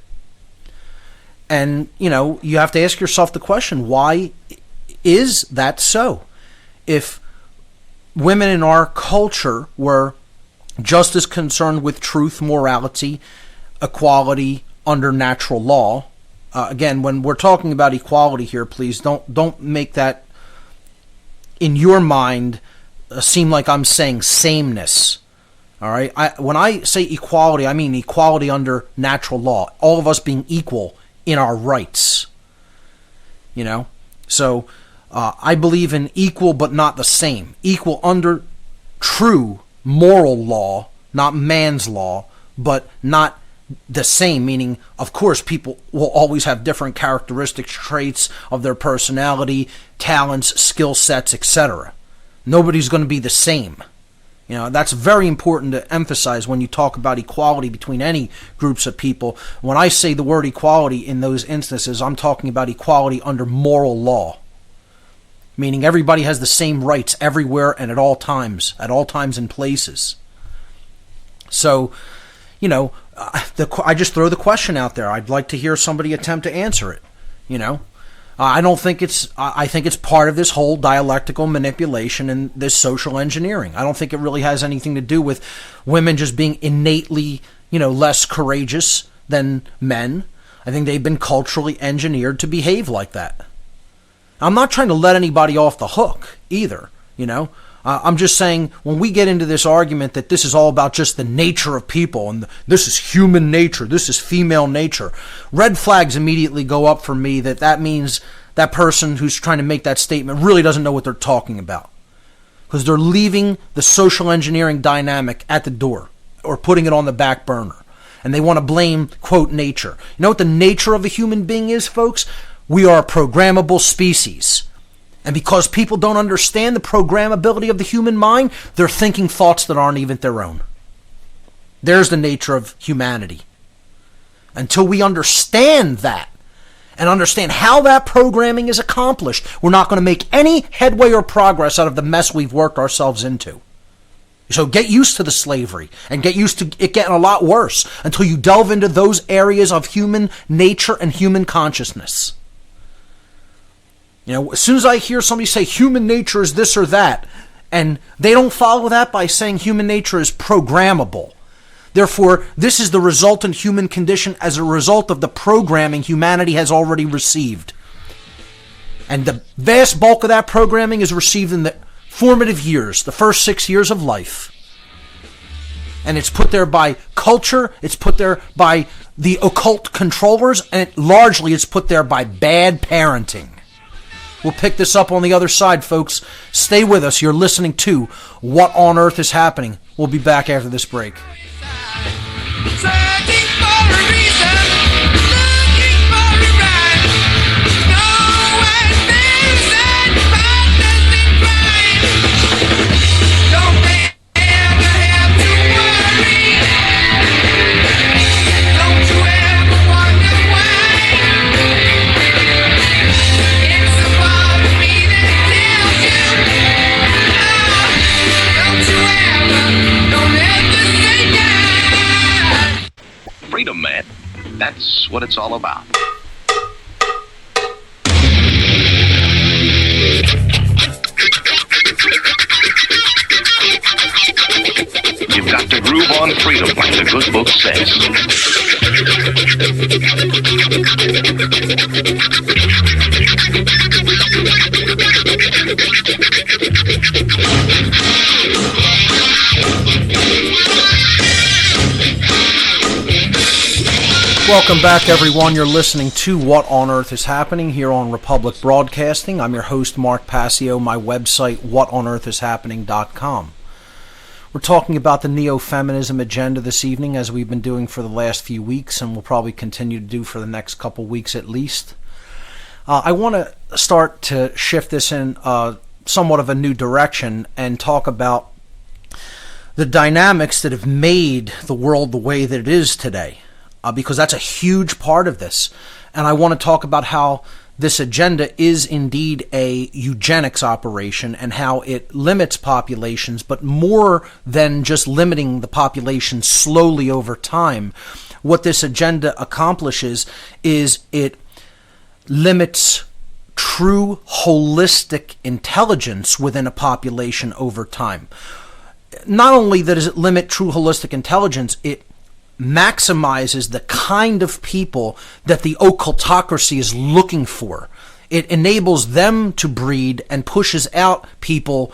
C: And, you have to ask yourself the question, why is that so? If women in our culture were just as concerned with truth, morality, equality under natural law, again, when we're talking about equality here, please don't make that in your mind seem like I'm saying sameness. All right. When I say equality, I mean equality under natural law. All of us being equal in our rights. So I believe in equal but not the same. Equal under true moral law, not man's law, but not the same. Meaning, of course, people will always have different characteristics, traits of their personality, talents, skill sets, etc. Nobody's going to be the same. That's very important to emphasize when you talk about equality between any groups of people. When I say the word equality in those instances, I'm talking about equality under moral law. Meaning everybody has the same rights everywhere and at all times and places. So, I just throw the question out there. I'd like to hear somebody attempt to answer it, I think it's part of this whole dialectical manipulation and this social engineering. I don't think it really has anything to do with women just being innately, less courageous than men. I think they've been culturally engineered to behave like that. I'm not trying to let anybody off the hook either, I'm just saying when we get into this argument that this is all about just the nature of people and this is human nature, this is female nature, red flags immediately go up for me that means that person who's trying to make that statement really doesn't know what they're talking about. Because they're leaving the social engineering dynamic at the door or putting it on the back burner. And they want to blame, quote, nature. You know what the nature of a human being is, folks? We are a programmable species. And because people don't understand the programmability of the human mind, they're thinking thoughts that aren't even their own. There's the nature of humanity. Until we understand that and understand how that programming is accomplished, we're not going to make any headway or progress out of the mess we've worked ourselves into. So get used to the slavery and get used to it getting a lot worse until you delve into those areas of human nature and human consciousness. As soon as I hear somebody say human nature is this or that, and they don't follow that by saying human nature is programmable. Therefore, this is the resultant human condition as a result of the programming humanity has already received. And the vast bulk of that programming is received in the formative years, the first 6 years of life. And it's put there by culture, it's put there by the occult controllers, and largely it's put there by bad parenting. We'll pick this up on the other side, folks. Stay with us. You're listening to What on Earth is Happening. We'll be back after this break.
D: Searching for a reason, looking for a rhyme. No one knows that
A: That's what it's all about. You've got to groove on freedom, like the good book says.
C: Welcome back, everyone. You're listening to What on Earth is Happening here on Republic Broadcasting. I'm your host, Mark Passio. My website, whatonearthishappening.com. We're talking about the neo-feminism agenda this evening, as we've been doing for the last few weeks, and we'll probably continue to do for the next couple weeks at least. I want to start to shift this in somewhat of a new direction and talk about the dynamics that have made the world the way that it is today. Because that's a huge part of this. And I want to talk about how this agenda is indeed a eugenics operation and how it limits populations, but more than just limiting the population slowly over time. What this agenda accomplishes is it limits true holistic intelligence within a population over time. Not only does it limit true holistic intelligence, it maximizes the kind of people that the occultocracy is looking for. It enables them to breed and pushes out people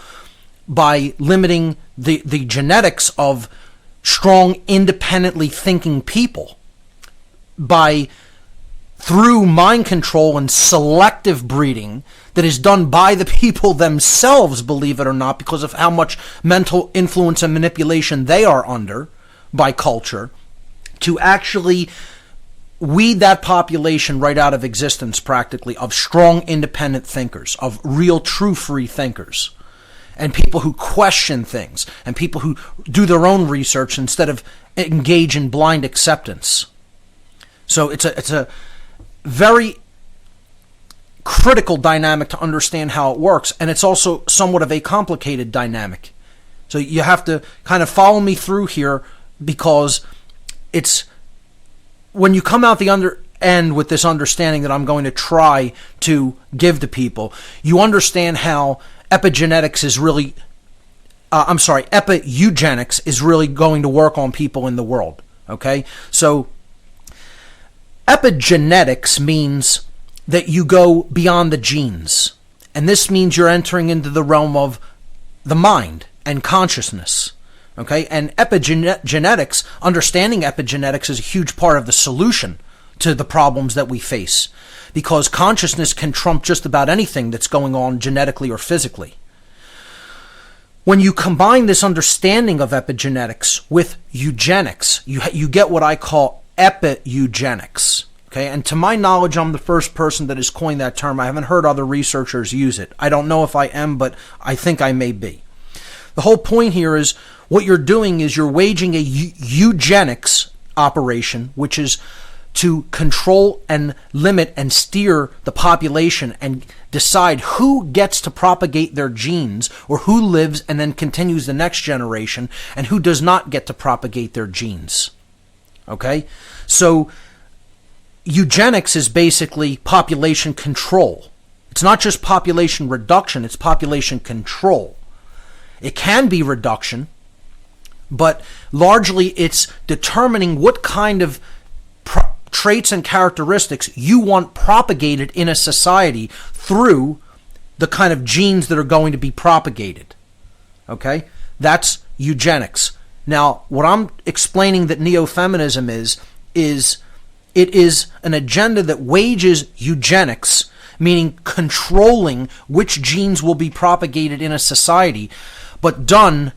C: by limiting the genetics of strong, independently thinking people through mind control and selective breeding that is done by the people themselves, believe it or not, because of how much mental influence and manipulation they are under by culture, to actually weed that population right out of existence, practically, of strong independent thinkers, of real true free thinkers, and people who question things, and people who do their own research instead of engage in blind acceptance. So it's a very critical dynamic to understand how it works, and it's also somewhat of a complicated dynamic. So you have to kind of follow me through here, because it's when you come out the end with this understanding that I'm going to try to give to people, you understand how epigenetics is really, epi-eugenics is really going to work on people in the world. Okay? So epigenetics means that you go beyond the genes. And this means you're entering into the realm of the mind and consciousness. Okay, and epigenetics, understanding epigenetics is a huge part of the solution to the problems that we face, because consciousness can trump just about anything that's going on genetically or physically. When you combine this understanding of epigenetics with eugenics, you get what I call epi-eugenics. Okay, and to my knowledge, I'm the first person that has coined that term. I haven't heard other researchers use it. I don't know if I am, but I think I may be. The whole point here is what you're doing is you're waging a eugenics operation, which is to control and limit and steer the population and decide who gets to propagate their genes, or who lives and then continues the next generation, and who does not get to propagate their genes. Okay? So eugenics is basically population control. It's not just population reduction, it's population control. It can be reduction, but largely it's determining what kind of traits and characteristics you want propagated in a society through the kind of genes that are going to be propagated. Okay? That's eugenics. Now, what I'm explaining that neo-feminism is it is an agenda that wages eugenics, meaning controlling which genes will be propagated in a society, but done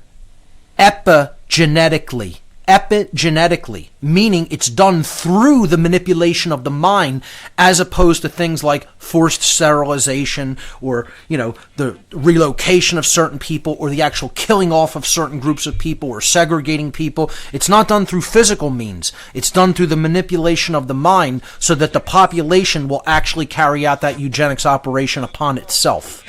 C: epigenetically. Epigenetically, meaning it's done through the manipulation of the mind, as opposed to things like forced sterilization, or, the relocation of certain people, or the actual killing off of certain groups of people, or segregating people. It's not done through physical means. It's done through the manipulation of the mind, so that the population will actually carry out that eugenics operation upon itself.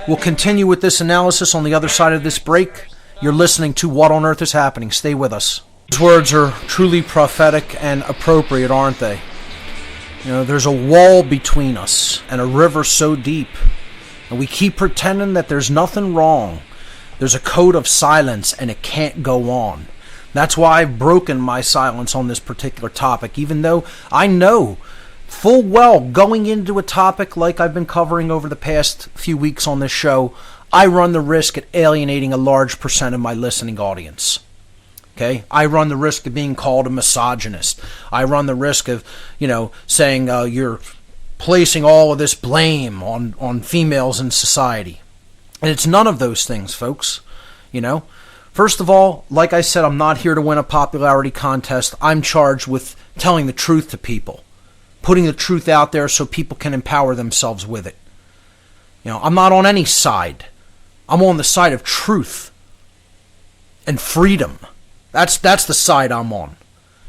C: We'll continue with this analysis on the other side of this break. You're listening to What on Earth is Happening. Stay with us. These words are truly prophetic and appropriate, aren't they? You know, there's a wall between us and a river so deep, and we keep pretending that there's nothing wrong. There's a code of silence, and it can't go on. That's why I've broken my silence on this particular topic, even though I know full well going into a topic like I've been covering over the past few weeks on this show, I run the risk of alienating a large percent of my listening audience. Okay, I run the risk of being called a misogynist. I run the risk of, saying you're placing all of this blame on females in society. And it's none of those things, folks. First of all, like I said, I'm not here to win a popularity contest. I'm charged with telling the truth to people, putting the truth out there so people can empower themselves with it. I'm not on any side. I'm on the side of truth and freedom. That's the side I'm on.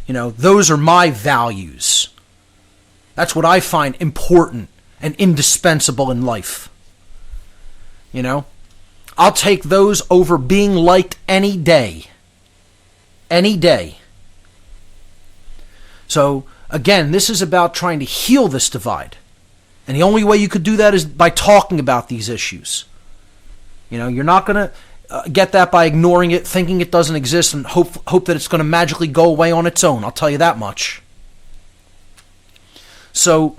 C: Those are my values. That's what I find important and indispensable in life. I'll take those over being liked any day. Any day. So, again, this is about trying to heal this divide. And the only way you could do that is by talking about these issues. You're not going to get that by ignoring it, thinking it doesn't exist, and hope that it's going to magically go away on its own. I'll tell you that much. So,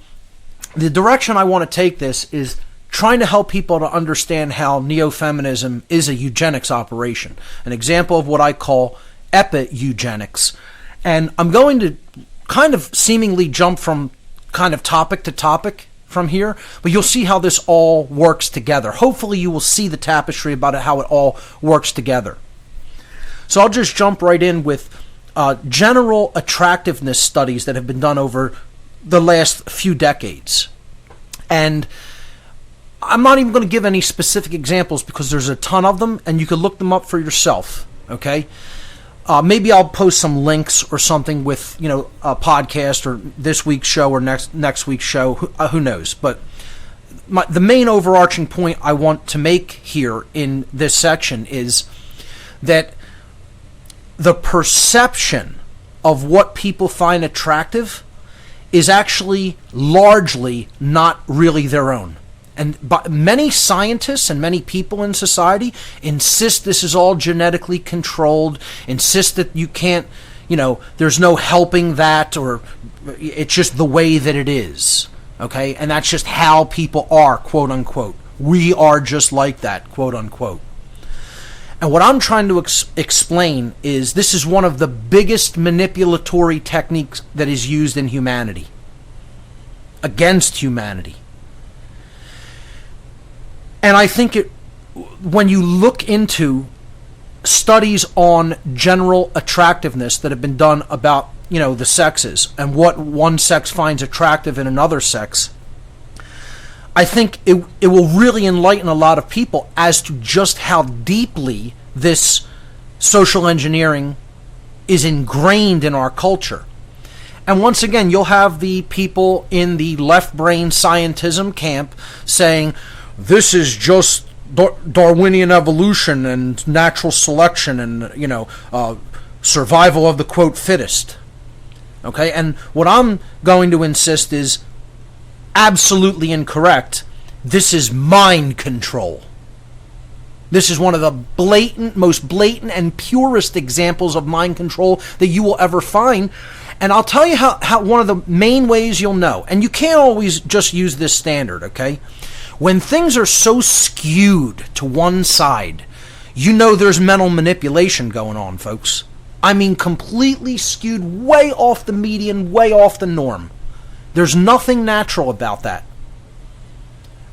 C: the direction I want to take this is trying to help people to understand how neo-feminism is a eugenics operation, an example of what I call epi-eugenics. And I'm going to kind of seemingly jump from kind of topic to topic from here, but you'll see how this all works together. Hopefully you will see the tapestry about how it all works together. So I'll just jump right in with general attractiveness studies that have been done over the last few decades. And I'm not even going to give any specific examples because there's a ton of them, and you can look them up for yourself, okay? Maybe I'll post some links or something with, a podcast or this week's show or next week's show. Who knows? But the main overarching point I want to make here in this section is that the perception of what people find attractive is actually largely not really their own. And many scientists and many people in society insist this is all genetically controlled, insist that you can't, there's no helping that, or it's just the way that it is, okay? And that's just how people are, quote unquote. We are just like that, quote unquote. And what I'm trying to explain is this is one of the biggest manipulatory techniques that is used in humanity, against humanity. And I think when you look into studies on general attractiveness that have been done about, the sexes and what one sex finds attractive in another sex, I think it will really enlighten a lot of people as to just how deeply this social engineering is ingrained in our culture. And once again, you'll have the people in the left brain scientism camp saying, this is just Darwinian evolution and natural selection and, survival of the, quote, fittest. Okay? And what I'm going to insist is absolutely incorrect. This is mind control. This is one of the most blatant and purest examples of mind control that you will ever find. And I'll tell you how one of the main ways you'll know. And you can't always just use this standard, okay? When things are so skewed to one side, there's mental manipulation going on, folks. I mean, completely skewed way off the median, way off the norm. There's nothing natural about that.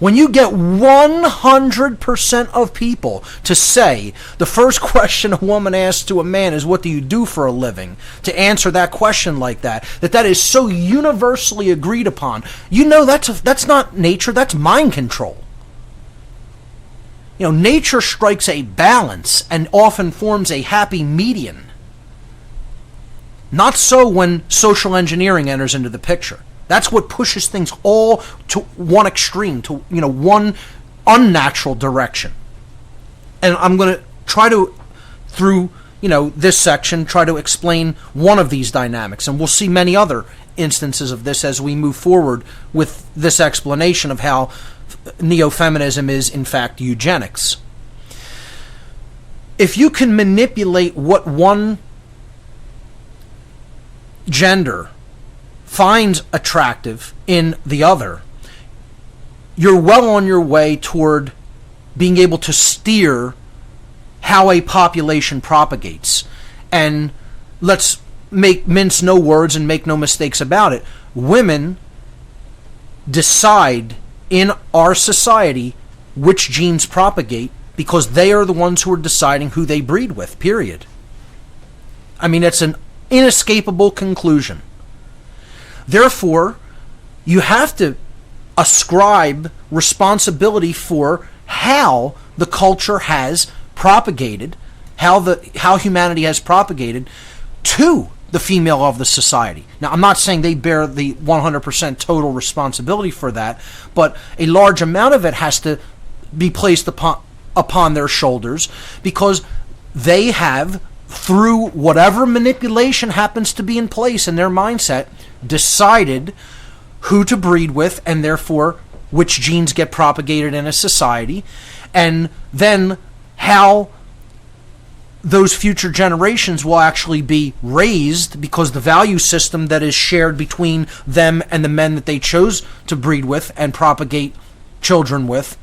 C: When you get 100% of people to say the first question a woman asks to a man is, what do you do for a living? To answer that question like that is so universally agreed upon, that's not nature, that's mind control. Nature strikes a balance and often forms a happy median. Not so when social engineering enters into the picture. That's what pushes things all to one extreme, to one unnatural direction. And I'm going to try to, through this section, try to explain one of these dynamics. And we'll see many other instances of this as we move forward with this explanation of how neo-feminism is, in fact, eugenics. If you can manipulate what one gender finds attractive in the other, you're well on your way toward being able to steer how a population propagates. And let's mince no words and make no mistakes about it. Women decide in our society which genes propagate because they are the ones who are deciding who they breed with, period. I mean, it's an inescapable conclusion. Therefore, you have to ascribe responsibility for how the culture has propagated, how humanity has propagated to the female of the society. Now, I'm not saying they bear the 100% total responsibility for that, but a large amount of it has to be placed upon their shoulders, because they have, through whatever manipulation happens to be in place in their mindset, decided who to breed with, and therefore which genes get propagated in a society, and then how those future generations will actually be raised, because the value system that is shared between them and the men that they chose to breed with and propagate children with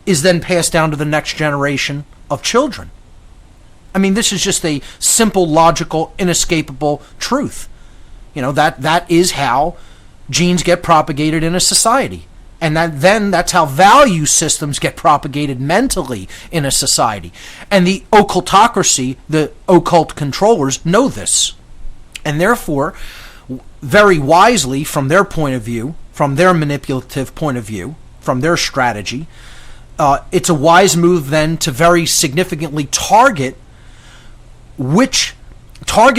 C: is then passed down to the next generation of children. I mean, this is just a simple, logical, inescapable truth. That is how genes get propagated in a society. And that's how value systems get propagated mentally in a society. And the occultocracy, the occult controllers, know this. And therefore, very wisely, from their point of view, from their manipulative point of view, from their strategy, it's a wise move then to very significantly target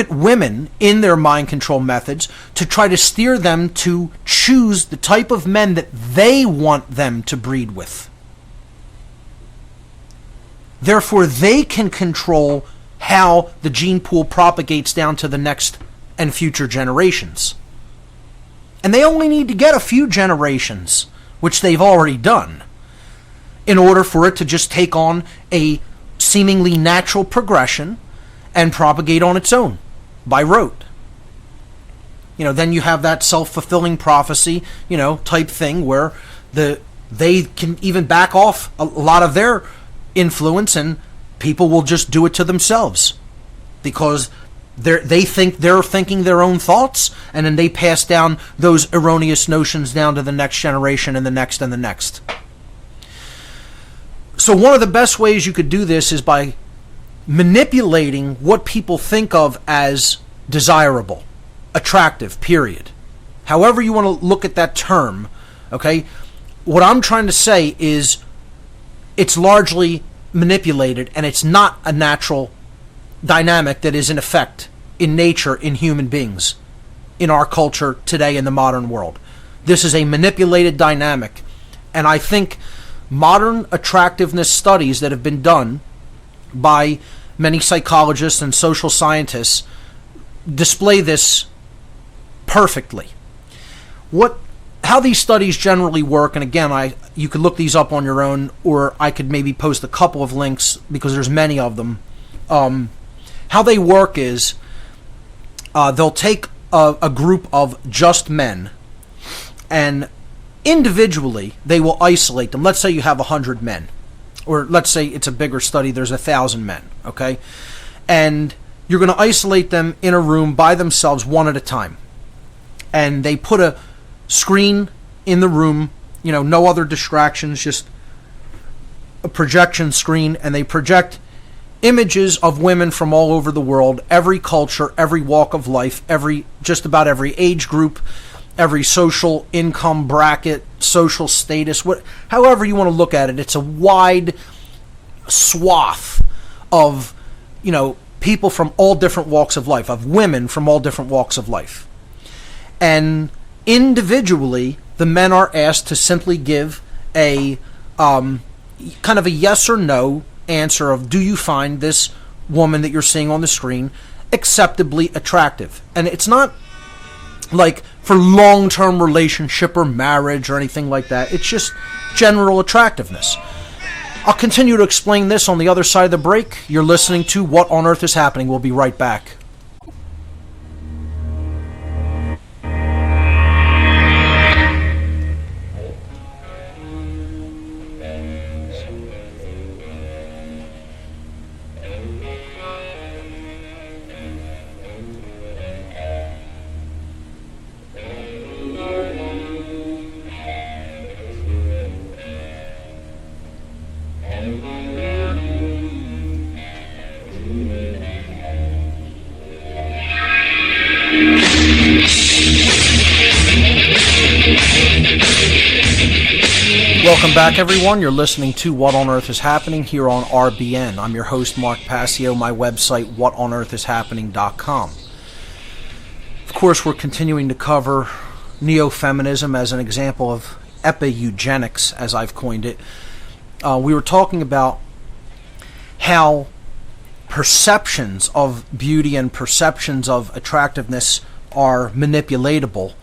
C: women in their mind control methods, to try to steer them to choose the type of men that they want them to breed with. Therefore, they can control how the gene pool propagates down to the next and future generations. And they only need to get a few generations, which they've already done, in order for it to just take on a seemingly natural progression and propagate on its own, by rote. Then you have that self-fulfilling prophecy, type thing where they can even back off a lot of their influence, and people will just do it to themselves because they think they're thinking their own thoughts, and then they pass down those erroneous notions down to the next generation and the next and the next. So one of the best ways you could do this is by manipulating what people think of as desirable, attractive, period. However you want to look at that term, okay? What I'm trying to say is it's largely manipulated, and it's not a natural dynamic that is in effect in nature in human beings in our culture today in the modern world. This is a manipulated dynamic, and I think modern attractiveness studies that have been done by many psychologists and social scientists display this perfectly. How these studies generally work, and again, you could look these up on your own, or I could maybe post a couple of links because there's many of them. How they work is they'll take a group of just men, and individually they will isolate them. Let's say you have 100 men. Or let's say it's a bigger study, there's 1,000 men, okay? And you're going to isolate them in a room by themselves one at a time. And they put a screen in the room, no other distractions, just a projection screen, and they project images of women from all over the world, every culture, every walk of life, just about every age group, every social income bracket, social status, however you want to look at it. It's a wide swath of, people from all different walks of life, of women from all different walks of life. And individually, the men are asked to simply give a kind of a yes or no answer of, do you find this woman that you're seeing on the screen acceptably attractive. And it's not like for long-term relationship or marriage or anything like that. It's just general attractiveness. I'll continue to explain this on the other side of the break. You're listening to What on Earth is Happening. We'll be right back. Welcome back, everyone. You're listening to What on Earth is Happening here on RBN. I'm your host, Mark Passio. My website, whatonearthishappening.com. Of course, we're continuing to cover neo-feminism as an example of epi-eugenics, as I've coined it. We were talking about how perceptions of beauty and perceptions of attractiveness are manipulatable,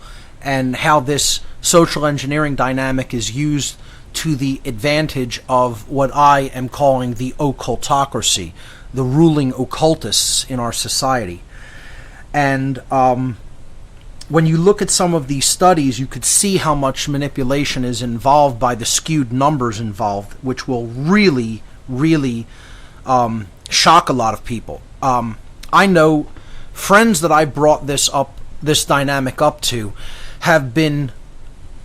C: and how this social engineering dynamic is used to the advantage of what I am calling the occultocracy, the ruling occultists in our society. And when you look at some of these studies, you could see how much manipulation is involved by the skewed numbers involved, which will really, really shock a lot of people. I know friends that I brought this dynamic up to have been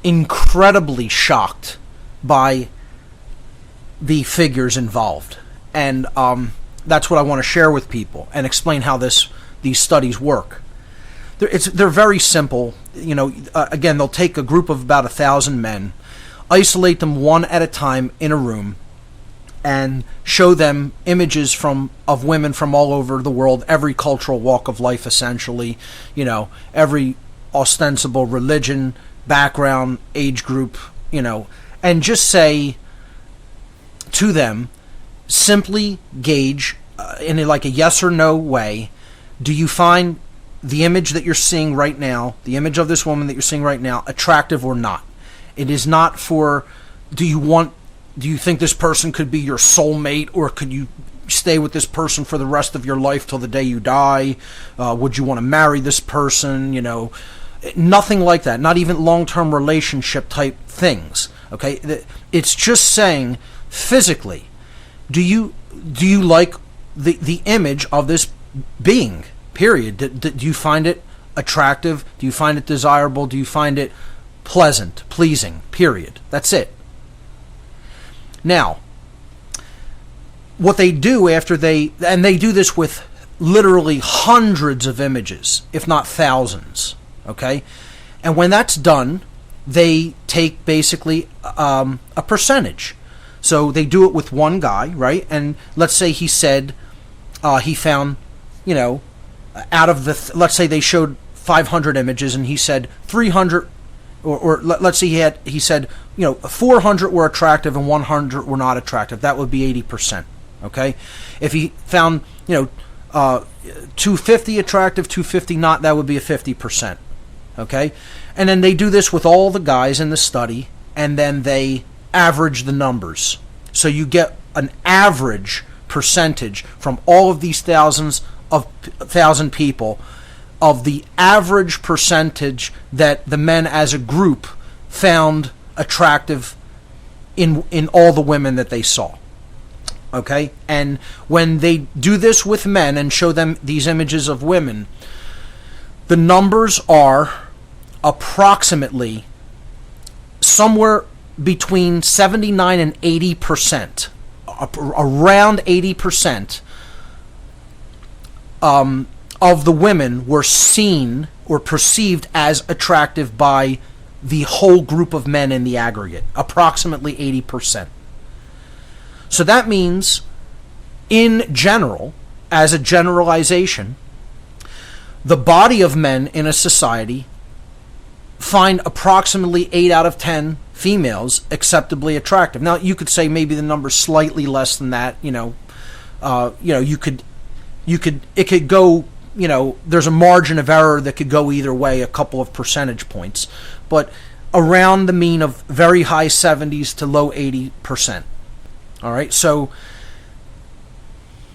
C: incredibly shocked by the figures involved, and that's what I want to share with people and explain how these studies work. They're very simple. Again, they'll take a group of about 1,000 men, isolate them one at a time in a room, and show them images of women from all over the world, every cultural walk of life, essentially, every ostensible religion, background, age group, and just say to them, simply gauge in like a yes or no way, do you find the image that you're seeing right now, the image of this woman that you're seeing right now, attractive or not? It is not for, do you think this person could be your soulmate, or could you stay with this person for the rest of your life till the day you die? Would you want to marry this person? Nothing like that. Not even long-term relationship type things. Okay, it's just saying physically, do you like the image of this being? Period. Do you find it attractive? Do you find it desirable? Do you find it pleasant, pleasing? Period. That's it. Now, what they do after they do this with literally hundreds of images, if not thousands, okay? And when that's done, they take basically a percentage. So they do it with one guy, right? And let's say he said he found, out of the, let's say they showed 500 images and he said 300, or let's say he said 400 were attractive and 100 were not attractive. That would be 80%. Okay, if he found 250 attractive, 250 not, that would be a 50%. Okay, and then they do this with all the guys in the study, and then they average the numbers. So you get an average percentage from all of these thousand people of the average percentage that the men as a group found attractive in all the women that they saw. Okay, and when they do this with men and show them these images of women, the numbers are approximately somewhere between 79 and 80%, around 80% of the women were seen or perceived as attractive by the whole group of men in the aggregate, approximately 80%. So that means, in general, as a generalization, the body of men in a society find approximately 8 out of 10 females acceptably attractive. Now, you could say maybe the number's slightly less than that. You could it could go, there's a margin of error that could go either way, a couple of percentage points, but around the mean of very high 70s to low 80%. All right, so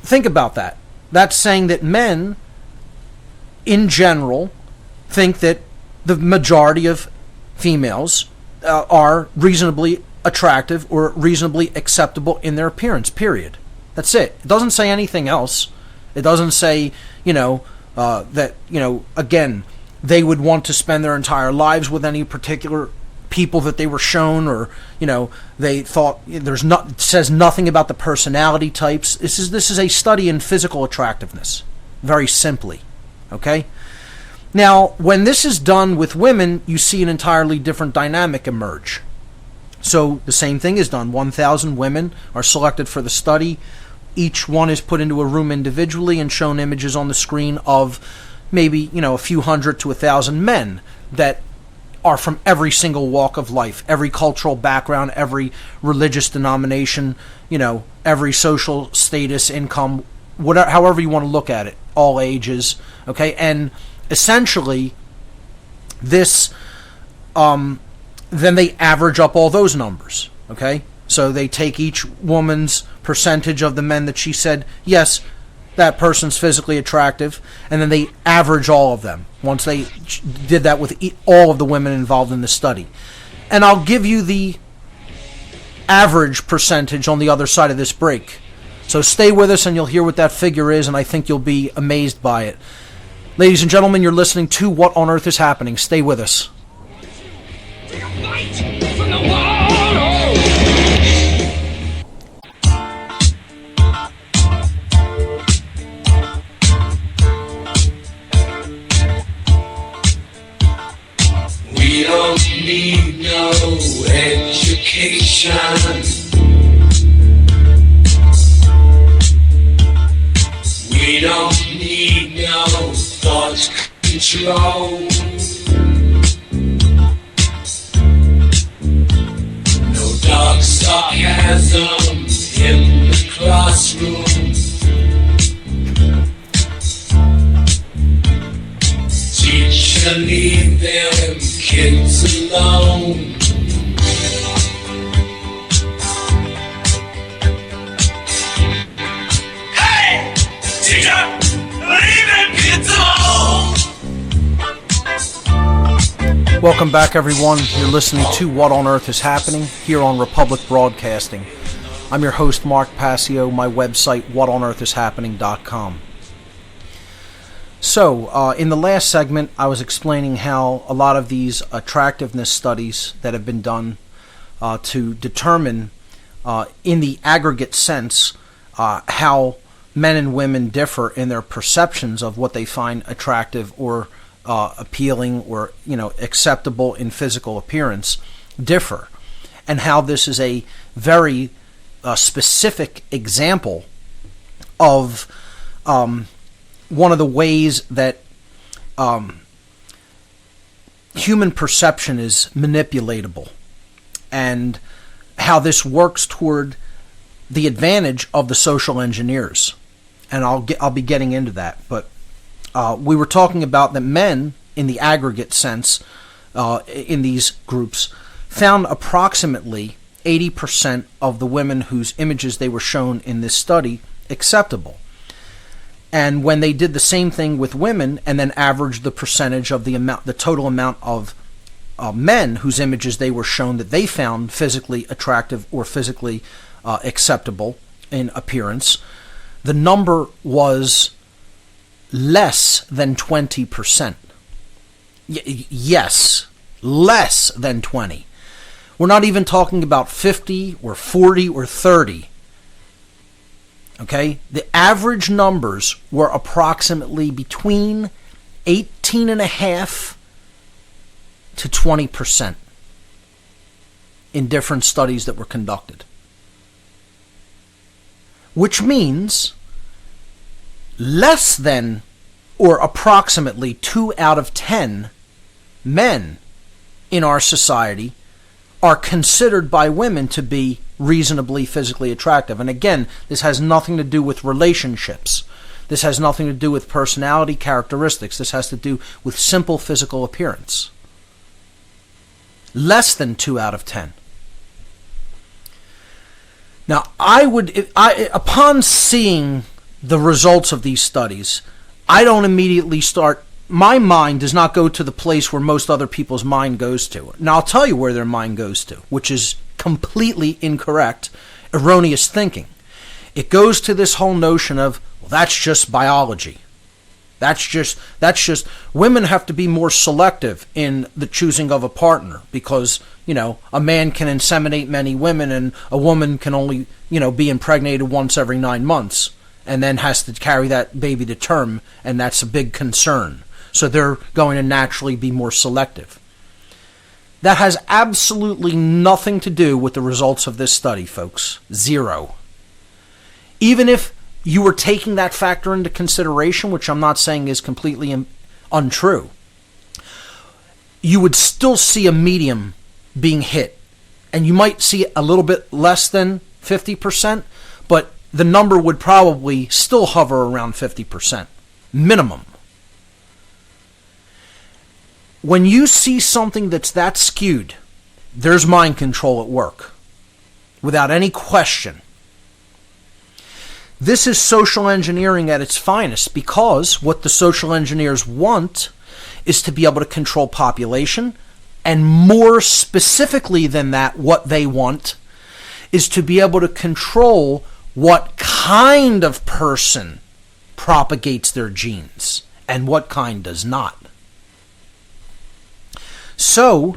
C: think about that. That's saying that men, in general, think that the majority of females are reasonably attractive or reasonably acceptable in their appearance, period. That's it. It doesn't say anything else. It doesn't say, that, again, they would want to spend their entire lives with any particular people that they were shown, or, they thought it says nothing about the personality types. This is a study in physical attractiveness, very simply. Okay? Now, when this is done with women, you see an entirely different dynamic emerge. So the same thing is done. 1,000 women are selected for the study. Each one is put into a room individually and shown images on the screen of maybe, a few hundred to 1,000 men that are from every single walk of life, every cultural background, every religious denomination, every social status, income, whatever, however you want to look at it, all ages, okay? And essentially, this, then they average up all those numbers, okay? So they take each woman's percentage of the men that she said, yes, that person's physically attractive, and then they average all of them once they did that with all of the women involved in the study. And I'll give you the average percentage on the other side of this break. So stay with us and you'll hear what that figure is, and I think you'll be amazed by it. Ladies and gentlemen, you're listening to What on Earth is Happening. Stay with us.
D: We don't need no education. We don't need no thought control. No dark sarcasm in the classroom. Teacher, leave them kids alone. Hey! Teacher, leave them kids alone!
C: Welcome back, everyone. You're listening to What on Earth is Happening here on Republic Broadcasting. I'm your host, Mark Passio. My website, whatonearthishappening.com. So, in the last segment, I was explaining how a lot of these attractiveness studies that have been done to determine, in the aggregate sense, how men and women differ in their perceptions of what they find attractive or appealing or, acceptable in physical appearance differ, and how this is a very specific example of one of the ways that human perception is manipulatable, and how this works toward the advantage of the social engineers. And I'll be getting into that. But we were talking about that men, in the aggregate sense, in these groups, found approximately 80% of the women whose images they were shown in this study acceptable. And when they did the same thing with women and then averaged the percentage of the total amount of men whose images they were shown that they found physically attractive or physically acceptable in appearance, the number was less than 20%. Yes, less than 20. We're not even talking about 50 or 40 or 30. Okay? The average numbers were approximately between 18.5% to 20% in different studies that were conducted. Which means less than or approximately 2 out of 10 men in our society are considered by women to be reasonably physically attractive. And again, this has nothing to do with relationships. This has nothing to do with personality characteristics. This has to do with simple physical appearance. Less than 2 out of 10. Now, upon seeing the results of these studies, I don't immediately my mind does not go to the place where most other people's mind goes to. Now, I'll tell you where their mind goes to, which is completely incorrect, erroneous thinking. It goes to this whole notion of, well, that's just biology. That's just women have to be more selective in the choosing of a partner because, a man can inseminate many women and a woman can only, be impregnated once every 9 months and then has to carry that baby to term, and that's a big concern. So they're going to naturally be more selective. That has absolutely nothing to do with the results of this study, folks. Zero. Even if you were taking that factor into consideration, which I'm not saying is completely untrue, you would still see a medium being hit. And you might see a little bit less than 50%, but the number would probably still hover around 50%. Minimum. When you see something that's that skewed, there's mind control at work. Without any question. This is social engineering at its finest, because what the social engineers want is to be able to control population, and more specifically than that, what they want is to be able to control what kind of person propagates their genes and what kind does not. So,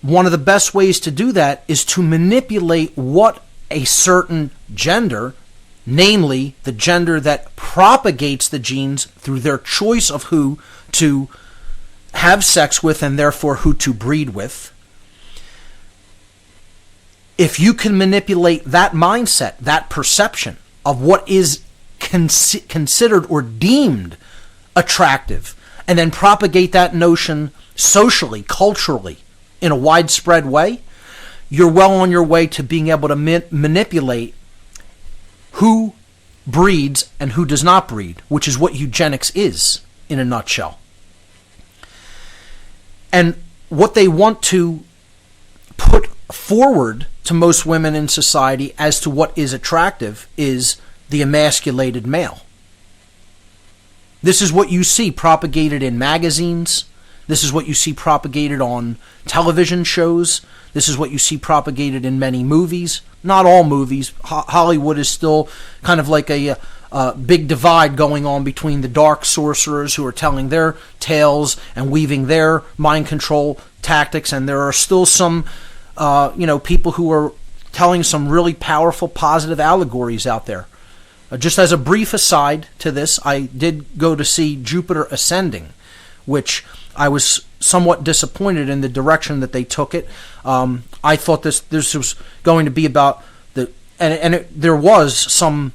C: one of the best ways to do that is to manipulate what a certain gender, namely the gender that propagates the genes through their choice of who to have sex with and therefore who to breed with. If you can manipulate that mindset, that perception of what is considered or deemed attractive, and then propagate that notion socially, culturally, in a widespread way, you're well on your way to being able to manipulate who breeds and who does not breed, which is what eugenics is in a nutshell. And what they want to put forward to most women in society as to what is attractive is the emasculated male. This is what you see propagated in magazines. This is what you see propagated on television shows. This is what you see propagated in many movies. Not all movies. Hollywood is still kind of like a big divide going on between the dark sorcerers who are telling their tales and weaving their mind control tactics, and there are still some people who are telling some really powerful positive allegories out there. Just as a brief aside to this, I did go to see Jupiter Ascending, which I was somewhat disappointed in the direction that they took it. I thought this was going to be about there was some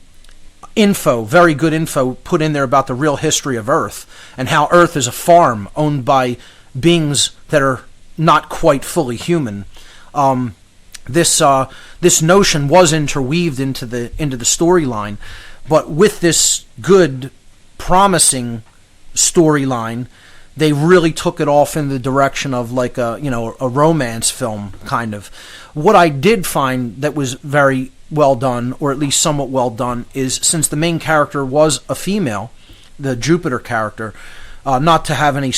C: info, very good info put in there about the real history of Earth and how Earth is a farm owned by beings that are not quite fully human. This notion was interweaved into the storyline, but with this good, promising storyline, they really took it off in the direction of like a romance film kind of. What I did find that was very well done, or at least somewhat well done, is since the main character was a female, the Jupiter character, not to have any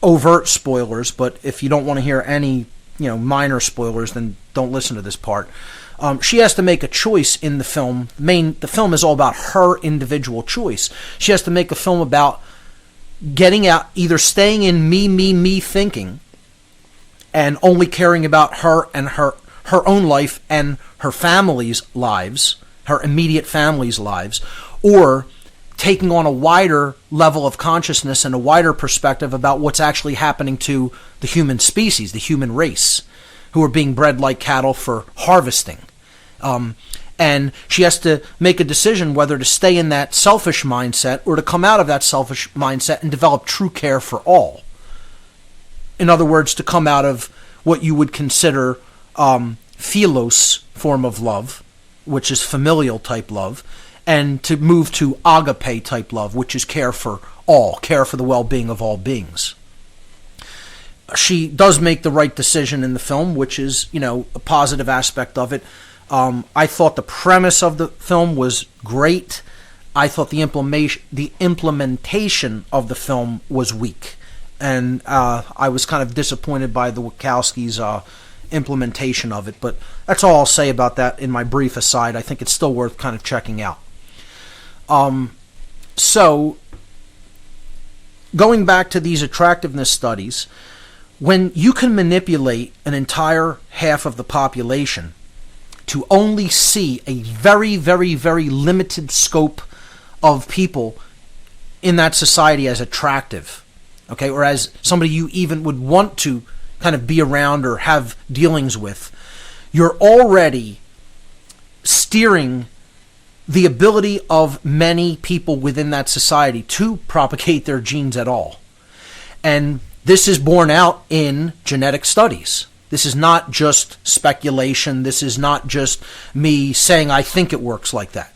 C: overt spoilers, but if you don't want to hear any minor spoilers, then don't listen to this part. She has to make a choice in the film. The film is all about her individual choice. She has to make a film about getting out, either staying in me thinking and only caring about her and her own life and her family's lives, her immediate family's lives, or taking on a wider level of consciousness and a wider perspective about what's actually happening to the human species, the human race, who are being bred like cattle for harvesting. And she has to make a decision whether to stay in that selfish mindset or to come out of that selfish mindset and develop true care for all. In other words, to come out of what you would consider philos form of love, which is familial type love, and to move to agape type love, which is care for all, care for the well-being of all beings. She does make the right decision in the film, which is, a positive aspect of it. I thought the premise of the film was great. I thought the implementation of the film was weak. And I was kind of disappointed by the Wachowskis' implementation of it. But that's all I'll say about that in my brief aside. I think it's still worth kind of checking out. So, going back to these attractiveness studies, when you can manipulate an entire half of the population to only see a very, very, very limited scope of people in that society as attractive, okay, or as somebody you even would want to kind of be around or have dealings with, you're already steering the ability of many people within that society to propagate their genes at all. And this is borne out in genetic studies. This is not just speculation. This is not just me saying I think it works like that.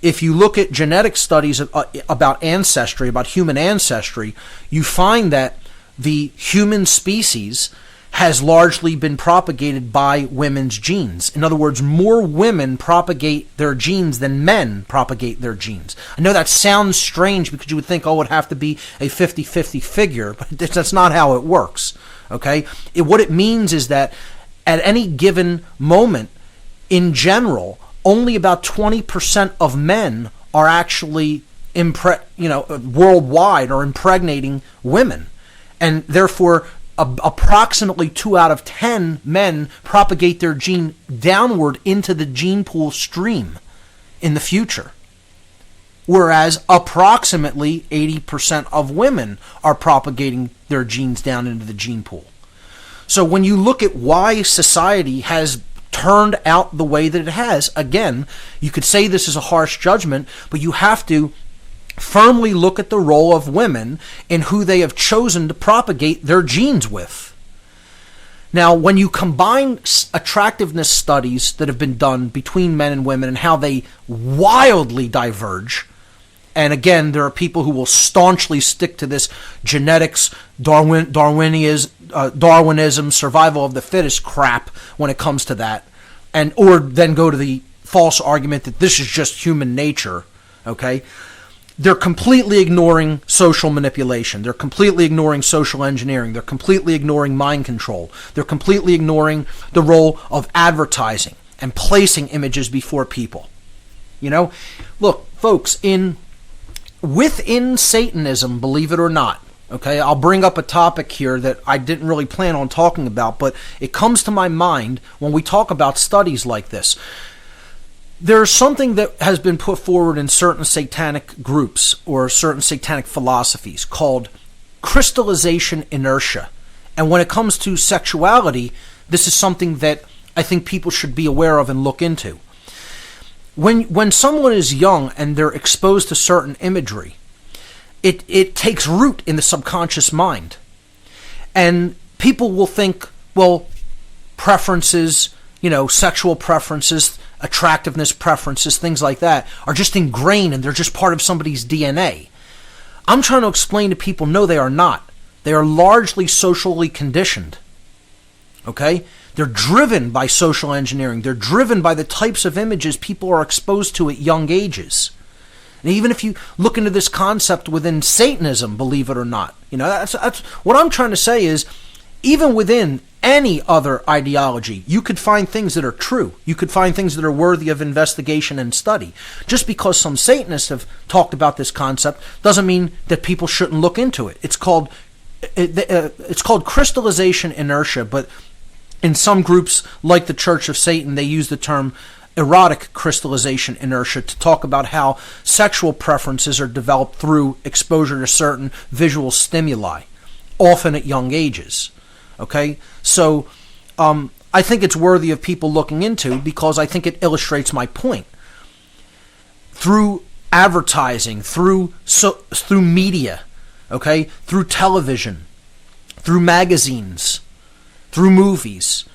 C: If you look at genetic studies about ancestry, about human ancestry, you find that the human species has largely been propagated by women's genes. In other words, more women propagate their genes than men propagate their genes. I know that sounds strange because you would think, it would have to be a 50-50 figure, but that's not how it works. Okay? What it means is that at any given moment, in general, only about 20% of men are actually worldwide are impregnating women. And therefore, approximately 2 out of 10 men propagate their gene downward into the gene pool stream in the future. Whereas approximately 80% of women are propagating their genes down into the gene pool. So when you look at why society has turned out the way that it has, again, you could say this is a harsh judgment, but you have to firmly look at the role of women in who they have chosen to propagate their genes with. Now, when you combine attractiveness studies that have been done between men and women and how they wildly diverge, and again, there are people who will staunchly stick to this genetics, Darwinism, survival of the fittest crap when it comes to that, or then go to the false argument that this is just human nature, okay? They're completely ignoring social manipulation. They're completely ignoring social engineering. They're completely ignoring mind control. They're completely ignoring the role of advertising and placing images before people. Look, folks, within Satanism, believe it or not, okay, I'll bring up a topic here that I didn't really plan on talking about, but it comes to my mind when we talk about studies like this. There's something that has been put forward in certain satanic groups or certain satanic philosophies called crystallization inertia. And when it comes to sexuality, this is something that I think people should be aware of and look into. When someone is young and they're exposed to certain imagery, it takes root in the subconscious mind. And people will think, well, preferences, sexual preferences, attractiveness preferences, things like that, are just ingrained and they're just part of somebody's DNA. I'm trying to explain to people, no, they are not. They are largely socially conditioned. Okay? They're driven by social engineering. They're driven by the types of images people are exposed to at young ages. And even if you look into this concept within Satanism, believe it or not, that's what I'm trying to say is, even within any other ideology, you could find things that are true. You could find things that are worthy of investigation and study. Just because some Satanists have talked about this concept doesn't mean that people shouldn't look into it. It's called crystallization inertia, but in some groups, like the Church of Satan, they use the term erotic crystallization inertia to talk about how sexual preferences are developed through exposure to certain visual stimuli, often at young ages. Okay, so I think it's worthy of people looking into because I think it illustrates my point. Through advertising, through media, okay, through television, through magazines, through movies,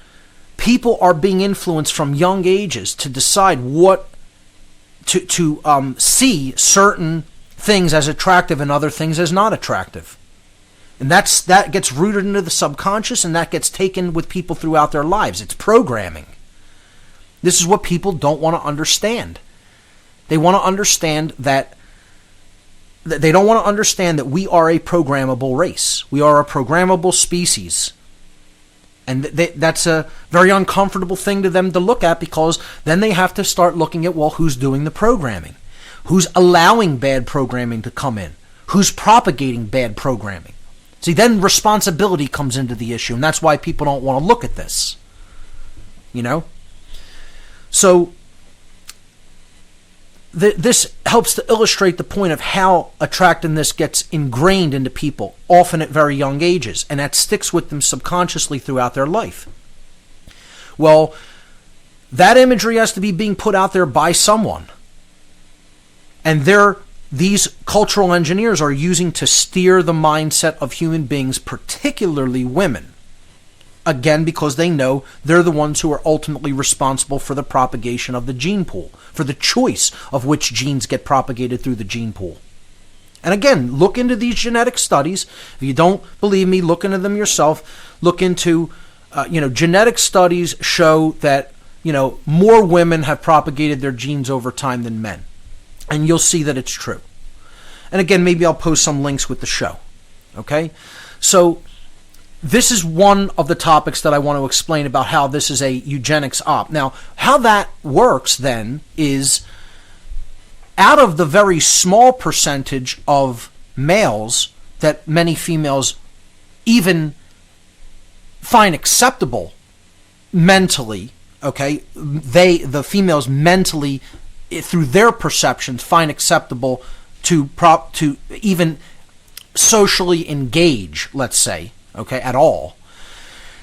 C: people are being influenced from young ages to decide what see certain things as attractive and other things as not attractive. And that gets rooted into the subconscious, and that gets taken with people throughout their lives. It's programming. This is what people don't want to understand. They want to understand that they don't want to understand that we are a programmable race. We are a programmable species. And that's a very uncomfortable thing to them to look at, because then they have to start looking at, well, who's doing the programming? Who's allowing bad programming to come in? Who's propagating bad programming? See, then responsibility comes into the issue, and that's why people don't want to look at this. You know? So, this helps to illustrate the point of how attractiveness gets ingrained into people, often at very young ages, and that sticks with them subconsciously throughout their life. Well, that imagery has to be being put out there by someone. And these cultural engineers are using to steer the mindset of human beings, particularly women. Again, because they know they're the ones who are ultimately responsible for the propagation of the gene pool, for the choice of which genes get propagated through the gene pool. And again, look into these genetic studies. If you don't believe me, look into them yourself. Look into, genetic studies show that, more women have propagated their genes over time than men. And you'll see that it's true. And again, maybe I'll post some links with the show. Okay? So, this is one of the topics that I want to explain about how this is a eugenics op. Now, how that works then is, out of the very small percentage of males that many females even find acceptable mentally, okay, the females mentally, through their perceptions, find acceptable to even socially engage, let's say, okay, at all,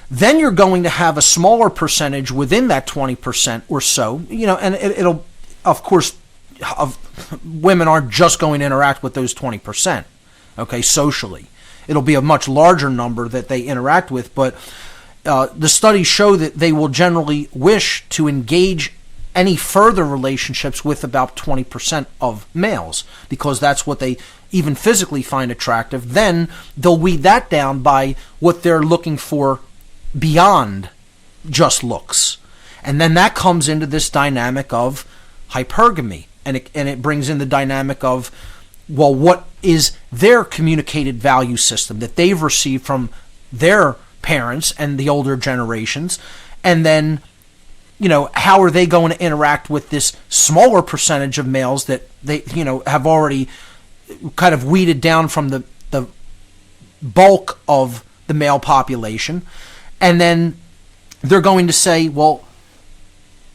C: then you're going to have a smaller percentage within that 20% or so, and it'll, of course, women aren't just going to interact with those 20%, okay, socially. It'll be a much larger number that they interact with, but the studies show that they will generally wish to engage any further relationships with about 20% of males, because that's what they even physically find attractive. Then they'll weed that down by what they're looking for beyond just looks. And then that comes into this dynamic of hypergamy, and it brings in the dynamic of, well, what is their communicated value system that they've received from their parents and the older generations, and then how are they going to interact with this smaller percentage of males that they have already kind of weeded down from the bulk of the male population. And then they're going to say, well,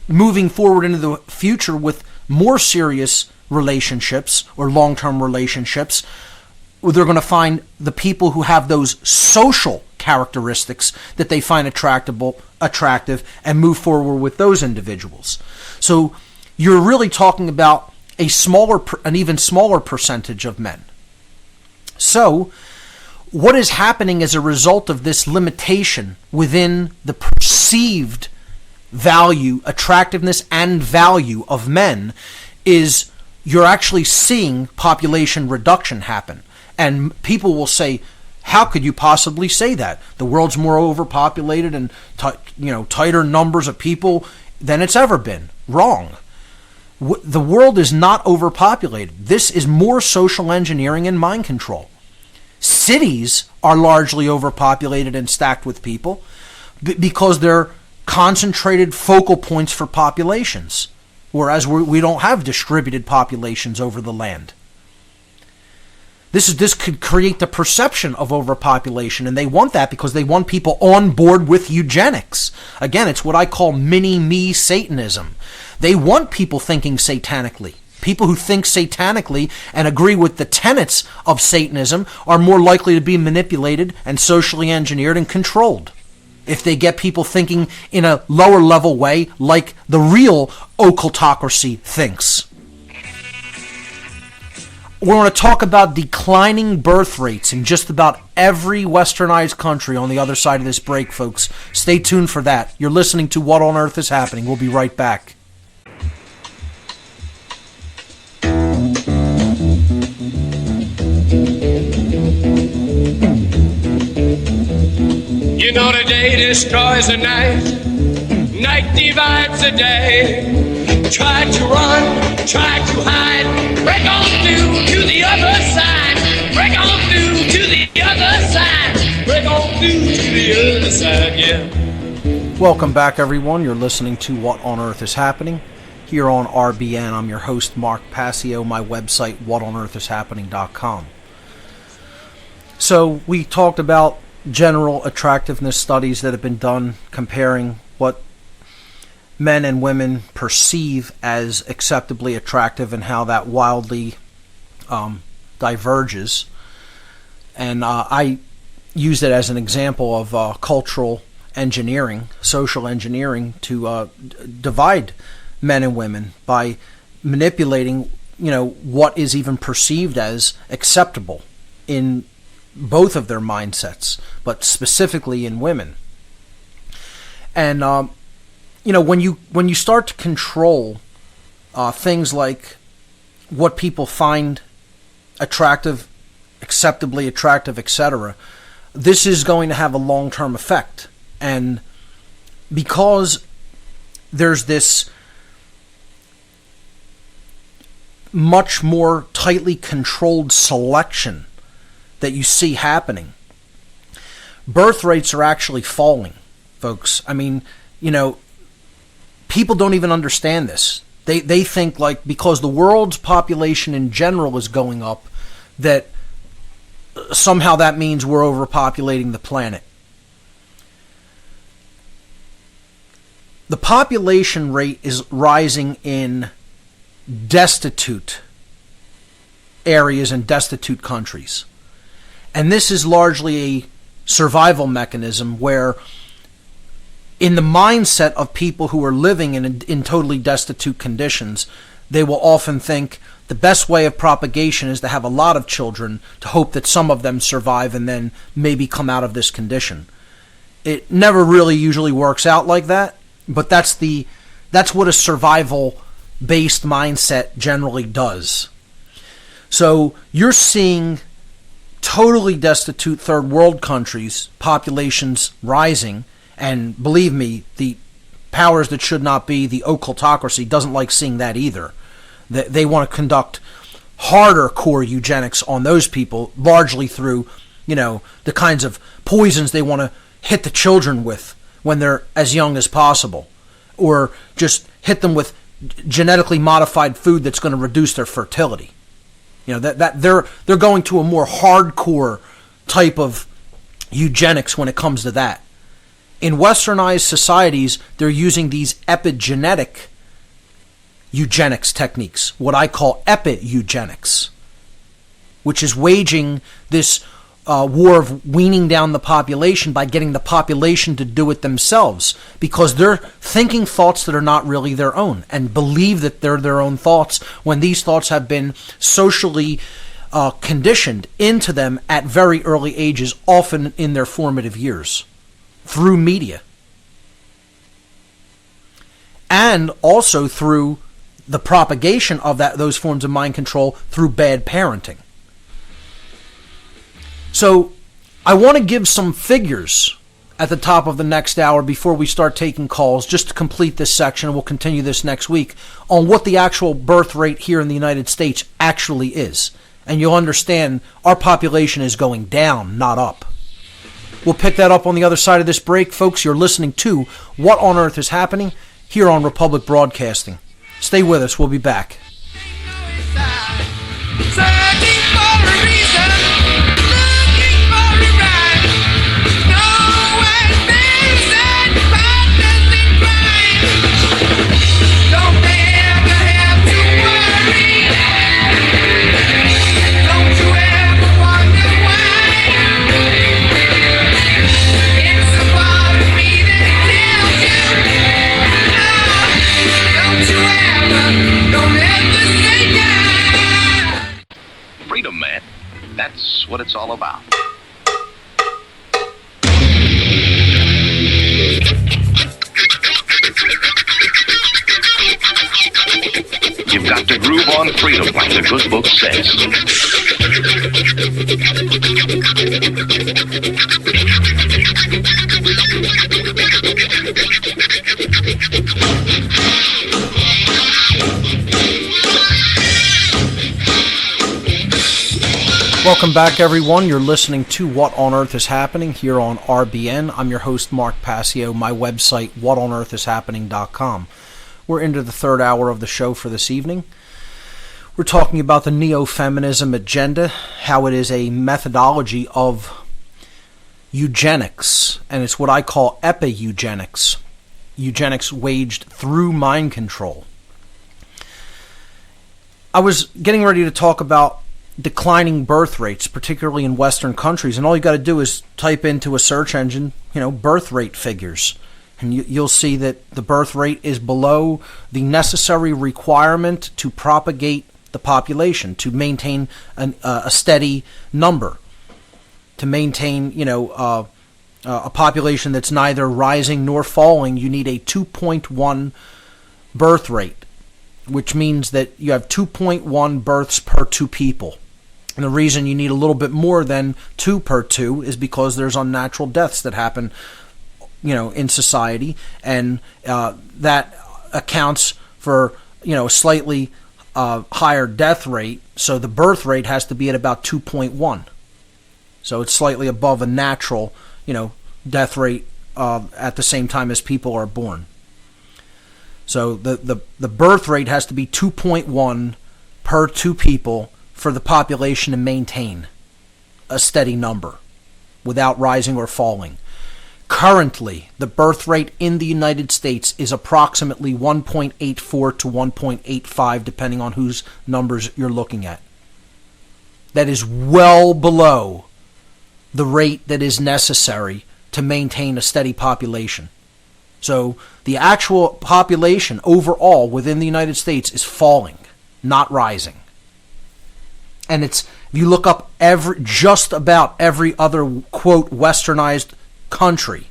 C: moving forward into the future with more serious relationships or long-term relationships, they're going to find the people who have those social characteristics that they find attractive and move forward with those individuals. So you're really talking about an even smaller percentage of men. So, what is happening as a result of this limitation within the perceived value, attractiveness, and value of men is you're actually seeing population reduction happen. And people will say, how could you possibly say that? The world's more overpopulated and tighter numbers of people than it's ever been. Wrong. The world is not overpopulated. This is more social engineering and mind control. Cities are largely overpopulated and stacked with people because they're concentrated focal points for populations, whereas we don't have distributed populations over the land. This could create the perception of overpopulation, and they want that because they want people on board with eugenics. Again, it's what I call mini-me Satanism. They want people thinking satanically. People who think satanically and agree with the tenets of Satanism are more likely to be manipulated and socially engineered and controlled if they get people thinking in a lower level way like the real occultocracy thinks. We're going to talk about declining birth rates in just about every westernized country on the other side of this break, folks. Stay tuned for that. You're listening to What on Earth is Happening. We'll be right back.
D: You know the day destroys the night, night divides the day. Try to run, try to hide, break on through to the other side, break on through to the other side, break on through to the other side, yeah.
C: Welcome back, everyone. You're listening to What on Earth is Happening here on RBN. I'm your host, Mark Passio. My website, whatonearthishappening.com. So we talked about general attractiveness studies that have been done comparing what men and women perceive as acceptably attractive and how that wildly diverges. And I used it as an example of cultural engineering, social engineering, to divide men and women by manipulating, what is even perceived as acceptable in both of their mindsets, but specifically in women. And when you start to control things like what people find attractive, acceptably attractive, etc., this is going to have a long-term effect. And because there's this much more tightly controlled selection that you see happening, birth rates are actually falling, folks. I mean, people don't even understand this. They think, like, because the world's population in general is going up, that somehow that means we're overpopulating the planet. The population rate is rising in destitute areas and destitute countries. And this is largely a survival mechanism where, in the mindset of people who are living in totally destitute conditions, they will often think the best way of propagation is to have a lot of children to hope that some of them survive and then maybe come out of this condition. It never really usually works out like that, but that's what a survival-based mindset generally does. So you're seeing totally destitute third world countries, populations rising, and believe me, the powers that should not be, the occultocracy, doesn't like seeing that either. They want to conduct harder core eugenics on those people, largely through, the kinds of poisons they want to hit the children with when they're as young as possible, or just hit them with genetically modified food that's going to reduce their fertility. That they're going to a more hardcore type of eugenics when it comes to that. In westernized societies, they're using these epigenetic eugenics techniques, what I call epi-eugenics, which is waging this war of weaning down the population by getting the population to do it themselves, because they're thinking thoughts that are not really their own and believe that they're their own thoughts when these thoughts have been socially conditioned into them at very early ages, often in their formative years, through media. And also through the propagation of those forms of mind control through bad parenting. So I want to give some figures at the top of the next hour before we start taking calls, just to complete this section. We'll continue this next week on what the actual birth rate here in the United States actually is. And you'll understand our population is going down, not up. We'll pick that up on the other side of this break. Folks, you're listening to What on Earth is Happening here on Republic Broadcasting. Stay with us. We'll be back.
A: Freedom, man. That's what it's all about. You've got to groove on freedom, like the good book says.
C: Welcome back, everyone. You're listening to What on Earth is Happening here on RBN. I'm your host, Mark Passio. My website, whatonearthishappening.com. We're into the third hour of the show for this evening. We're talking about the neo-feminism agenda, how it is a methodology of eugenics, and it's what I call epi-eugenics. Eugenics waged through mind control. I was getting ready to talk about declining birth rates, particularly in Western countries, and all you got to do is type into a search engine, birth rate figures, and you'll see that the birth rate is below the necessary requirement to propagate the population, to maintain a steady number, to maintain, a population that's neither rising nor falling. You need a 2.1 birth rate, which means that you have 2.1 births per 2 people. And the reason you need a little bit more than 2 per 2 is because there's unnatural deaths that happen, in society, and that accounts for, a slightly higher death rate. So the birth rate has to be at about 2.1. So it's slightly above a natural, death rate at the same time as people are born. So the birth rate has to be 2.1 per 2 people for the population to maintain a steady number without rising or falling. Currently, the birth rate in the United States is approximately 1.84 to 1.85, depending on whose numbers you're looking at. That is well below the rate that is necessary to maintain a steady population. So the actual population overall within the United States is falling, not rising. And if you look up just about every other, quote, westernized country,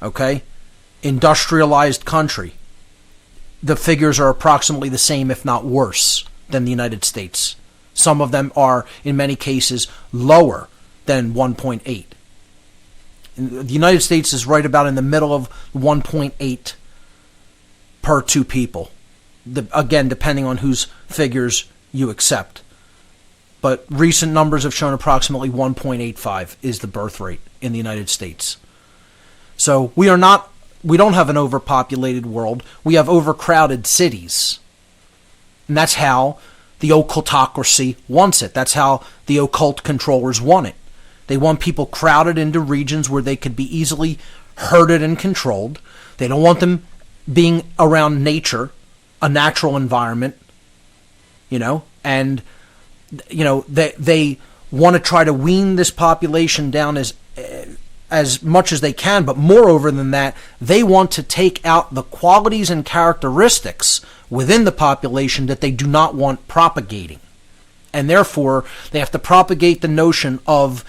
C: okay, industrialized country, the figures are approximately the same, if not worse, than the United States. Some of them are, in many cases, lower than 1.8. The United States is right about in the middle of 1.8 per 2 people. Again, depending on whose figures you accept. But recent numbers have shown approximately 1.85 is the birth rate in the United States. So we don't have an overpopulated world. We have overcrowded cities. And that's how the occultocracy wants it. That's how the occult controllers want it. They want people crowded into regions where they could be easily herded and controlled. They don't want them being around nature, a natural environment, and they want to try to wean this population down as much as they can, but moreover than that, they want to take out the qualities and characteristics within the population that they do not want propagating. And therefore, they have to propagate the notion of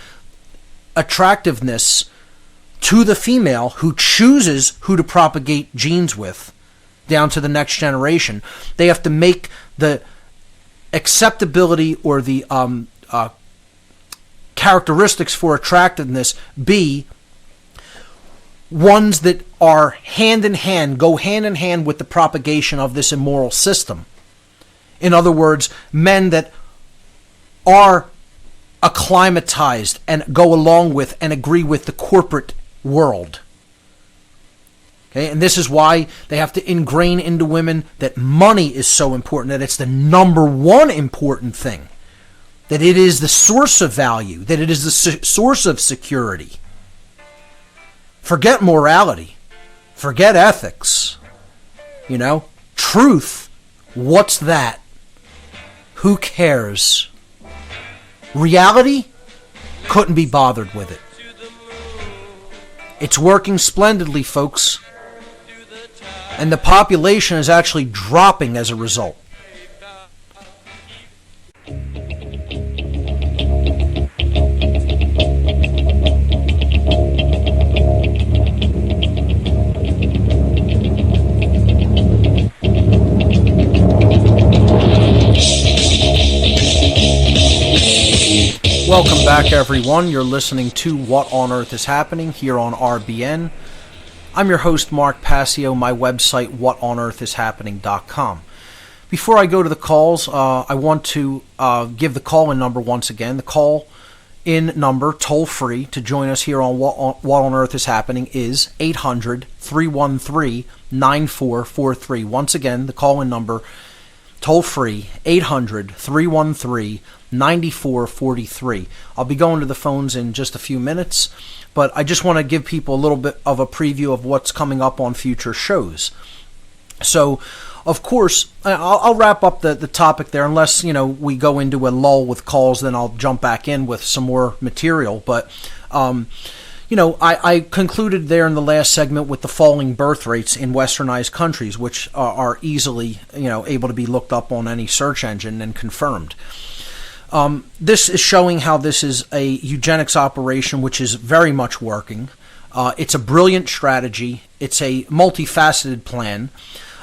C: attractiveness to the female who chooses who to propagate genes with down to the next generation. They have to make the acceptability or the characteristics for attractiveness be ones that are go hand in hand with the propagation of this immoral system. In other words, men that are acclimatized and go along with and agree with the corporate world. Okay, and this is why they have to ingrain into women that money is so important, that it's the number one important thing, that it is the source of value, that it is the source of security. Forget morality. Forget ethics. Truth, what's that? Who cares? Reality, couldn't be bothered with it. It's working splendidly, folks. And the population is actually dropping as a result. Welcome back, everyone. You're listening to What on Earth is Happening here on RBN. I'm your host, Mark Passio. My website, whatonearthishappening.com. Before I go to the calls, I want to give the call-in number once again. The call-in number, toll-free, to join us here on What on Earth is Happening is 800-313-9443. Once again, the call-in number, toll-free, 800-313-9443. I'll be going to the phones in just a few minutes, but I just want to give people a little bit of a preview of what's coming up on future shows. So, of course, I'll wrap up the topic there, unless, we go into a lull with calls, then I'll jump back in with some more material. But, I concluded there in the last segment with the falling birth rates in westernized countries, which are easily, able to be looked up on any search engine and confirmed. This is showing how this is a eugenics operation which is very much working. It's a brilliant strategy. It's a multifaceted plan.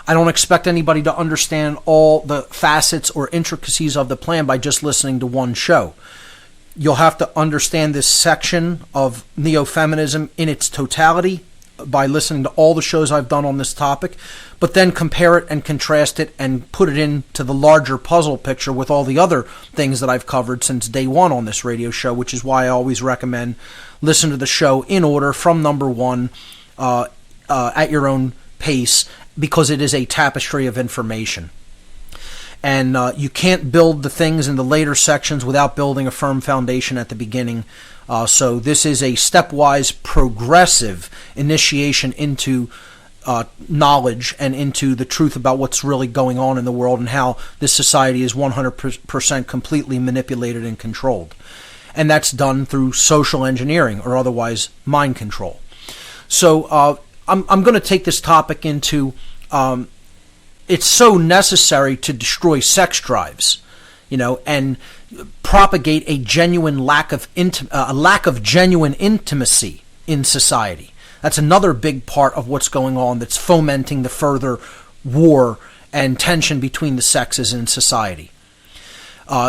C: I don't expect anybody to understand all the facets or intricacies of the plan by just listening to one show. You'll have to understand this section of neo-feminism in its totality by listening to all the shows I've done on this topic, but then compare it and contrast it and put it into the larger puzzle picture with all the other things that I've covered since day one on this radio show, which is why I always recommend listen to the show in order from number one at your own pace, because it is a tapestry of information. And you can't build the things in the later sections without building a firm foundation at the beginning. So this is a stepwise, progressive initiation into knowledge and into the truth about what's really going on in the world and how this society is 100% completely manipulated and controlled. And that's done through social engineering, or otherwise mind control. So I'm going to take this topic into it's so necessary to destroy sex drives, and propagate a genuine lack of genuine intimacy in society. That's another big part of what's going on that's fomenting the further war and tension between the sexes in society.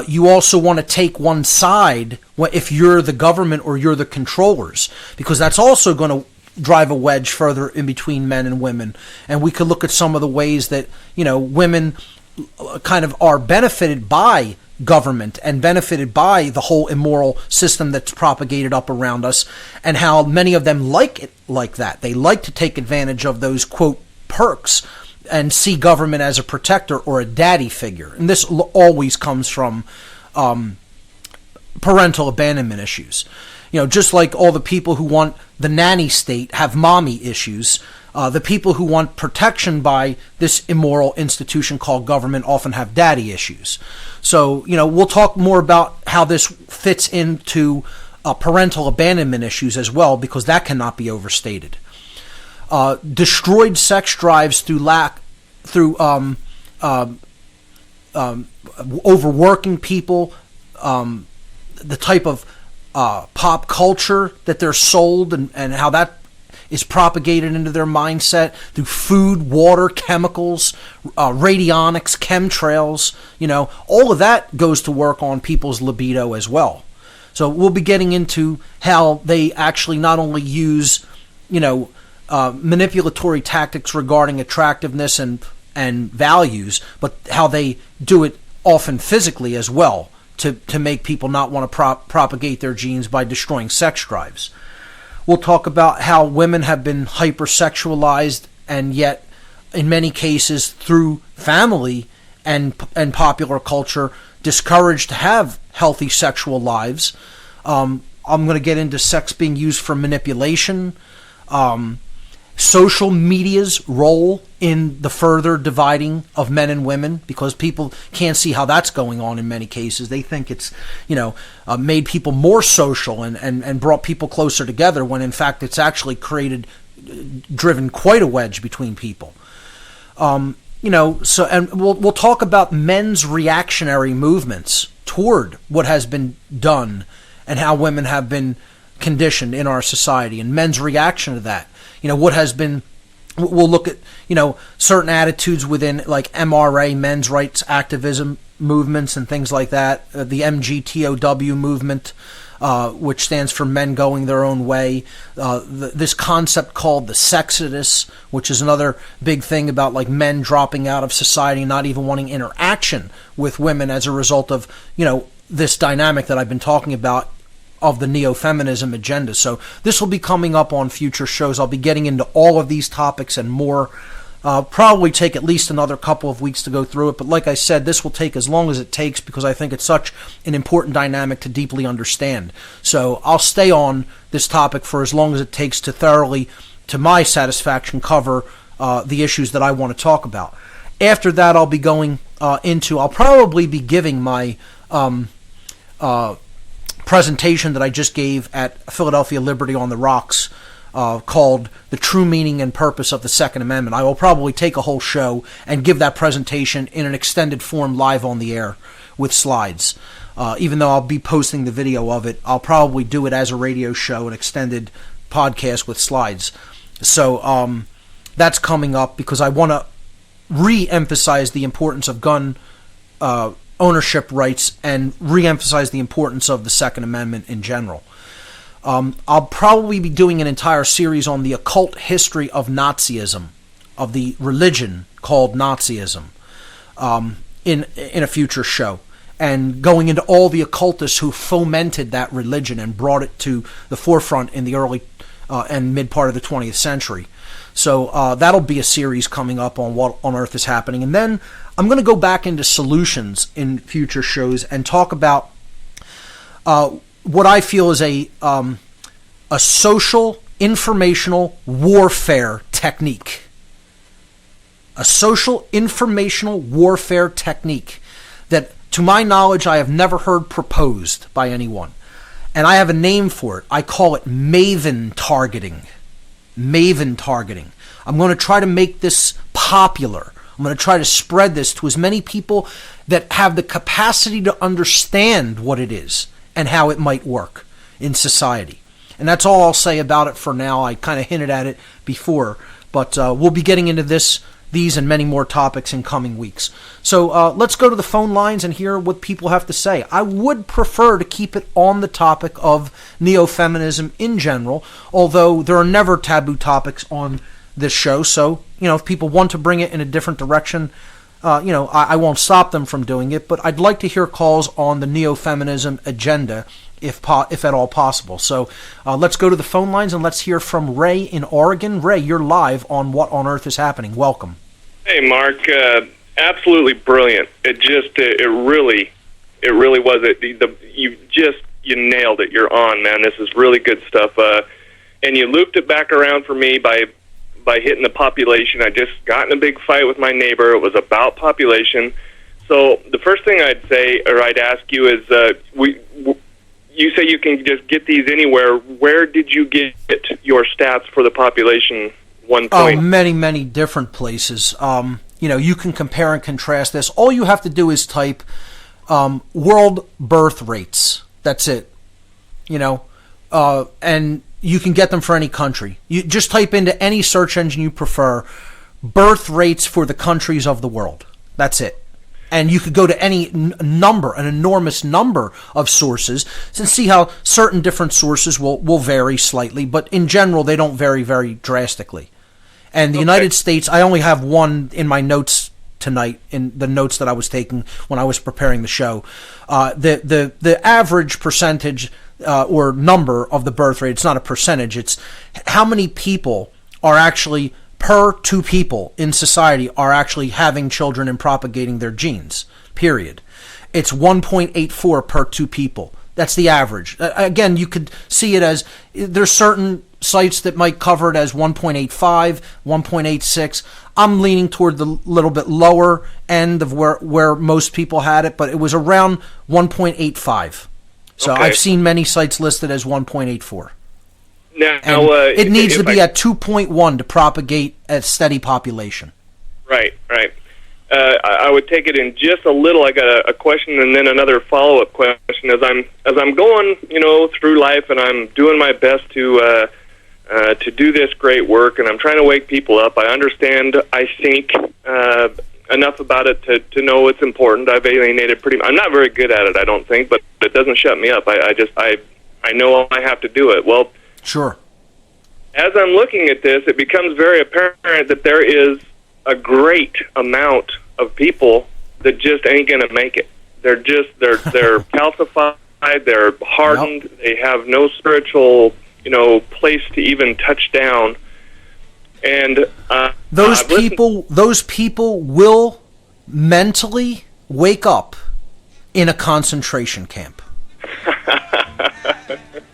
C: You also want to take one side if you're the government or you're the controllers, because that's also going to drive a wedge further in between men and women. And we could look at some of the ways that, women kind of are benefited by government and benefited by the whole immoral system that's propagated up around us, and how many of them like it like that. They like to take advantage of those, quote, perks and see government as a protector or a daddy figure. And this always comes from parental abandonment issues. Just like all the people who want the nanny state have mommy issues, the people who want protection by this immoral institution called government often have daddy issues. So, we'll talk more about how this fits into parental abandonment issues as well, because that cannot be overstated. Destroyed sex drives through overworking people, the type of pop culture that they're sold, and how that is propagated into their mindset through food, water, chemicals, radionics, chemtrails. All of that goes to work on people's libido as well. So we'll be getting into how they actually not only use, manipulatory tactics regarding attractiveness and values, but how they do it often physically as well, to make people not want to propagate their genes by destroying sex drives. We'll talk about how women have been hypersexualized, and yet, in many cases, through family and popular culture, discouraged to have healthy sexual lives. I'm going to get into sex being used for manipulation, social media's role in the further dividing of men and women, because people can't see how that's going on in many cases. They think it's, made people more social and brought people closer together, when in fact it's actually driven quite a wedge between people. And we'll talk about men's reactionary movements toward what has been done and how women have been conditioned in our society, and men's reaction to that. What has been, we'll look at, certain attitudes within like MRA, men's rights activism movements and things like that, the MGTOW movement, which stands for men going their own way. This concept called the sexodus, which is another big thing about like men dropping out of society, not even wanting interaction with women as a result of, this dynamic that I've been talking about of the neo-feminism agenda. So this will be coming up on future shows. I'll be getting into all of these topics and more. Probably take at least another couple of weeks to go through it, but like I said, this will take as long as it takes because I think it's such an important dynamic to deeply understand. So I'll stay on this topic for as long as it takes to thoroughly, to my satisfaction, cover the issues that I want to talk about. After that, I'll be going I'll probably be giving my presentation that I just gave at Philadelphia Liberty on the Rocks, called The True Meaning and Purpose of the Second Amendment. I will probably take a whole show and give that presentation in an extended form live on the air with slides. Even though I'll be posting the video of it, I'll probably do it as a radio show, an extended podcast with slides. So that's coming up because I want to re-emphasize the importance of gun ownership rights and re-emphasize the importance of the Second Amendment in general. I'll probably be doing an entire series on the occult history of Nazism, of the religion called Nazism, in a future show, and going into all the occultists who fomented that religion and brought it to the forefront in the early and mid part of the 20th century. So that'll be a series coming up on what on earth is happening. And then I'm going to go back into solutions in future shows and talk about what I feel is a social informational warfare technique. A social informational warfare technique that, to my knowledge, I have never heard proposed by anyone. And I have a name for it. I call it Maven targeting. Maven targeting. I'm going to try to make this popular. I'm going to try to spread this to as many people that have the capacity to understand what it is and how it might work in society. And that's all I'll say about it for now. I kind of hinted at it before, but we'll be getting into these and many more topics in coming weeks. So let's go to the phone lines and hear what people have to say. I would prefer to keep it on the topic of neo-feminism in general, although there are never taboo topics on this show. So, if people want to bring it in a different direction, I won't stop them from doing it, but I'd like to hear calls on the neo-feminism agenda, if at all possible. So let's go to the phone lines and let's hear from Ray in Oregon. Ray, you're live on What on Earth is Happening. Welcome.
E: Hey, Mark. Absolutely brilliant. It really was. You nailed it. You're on, man. This is really good stuff. And you looped it back around for me by hitting the population. I just got in a big fight with my neighbor. It was about population. So the first thing I'd say, or I'd ask you is, you say you can just get these anywhere. Where did you get your stats for the population?
C: Many, many different places. You can compare and contrast this. All you have to do is type world birth rates. That's it. And you can get them for any country. You just type into any search engine you prefer, birth rates for the countries of the world. That's it. And you could go to any number, an enormous number of sources, and see how certain different sources will vary slightly, but in general, they don't vary very drastically. And the United States, I only have one in my notes tonight, in the notes that I was taking when I was preparing the show. The average percentage or number of the birth rate, it's not a percentage, it's how many people are actually per two people in society are actually having children and propagating their genes, period. It's 1.84 per two people. That's the average. Again, you could see it as, there's certain sites that might cover it as 1.85, 1.86. I'm leaning toward the little bit lower end of where most people had it, but it was around 1.85. So I've seen many sites listed as 1.84.
E: Now,
C: it needs to be at 2.1 to propagate a steady population.
E: Right. I would take it in just a little. I got a question and then another follow-up question. As I'm going, through life, and I'm doing my best to do this great work, and I'm trying to wake people up. I understand. I think enough about it to know it's important. I've alienated I'm not very good at it, I don't think, but it doesn't shut me up. I I know I have to do it. Well,
C: Sure.
E: as I'm looking at this, it becomes very apparent that there is a great amount of people that just ain't going to make it. They're calcified, they're hardened,
C: Yep.
E: they have no spiritual, place to even touch down. And
C: Those
E: I've listened-
C: those people will mentally wake up in a concentration camp.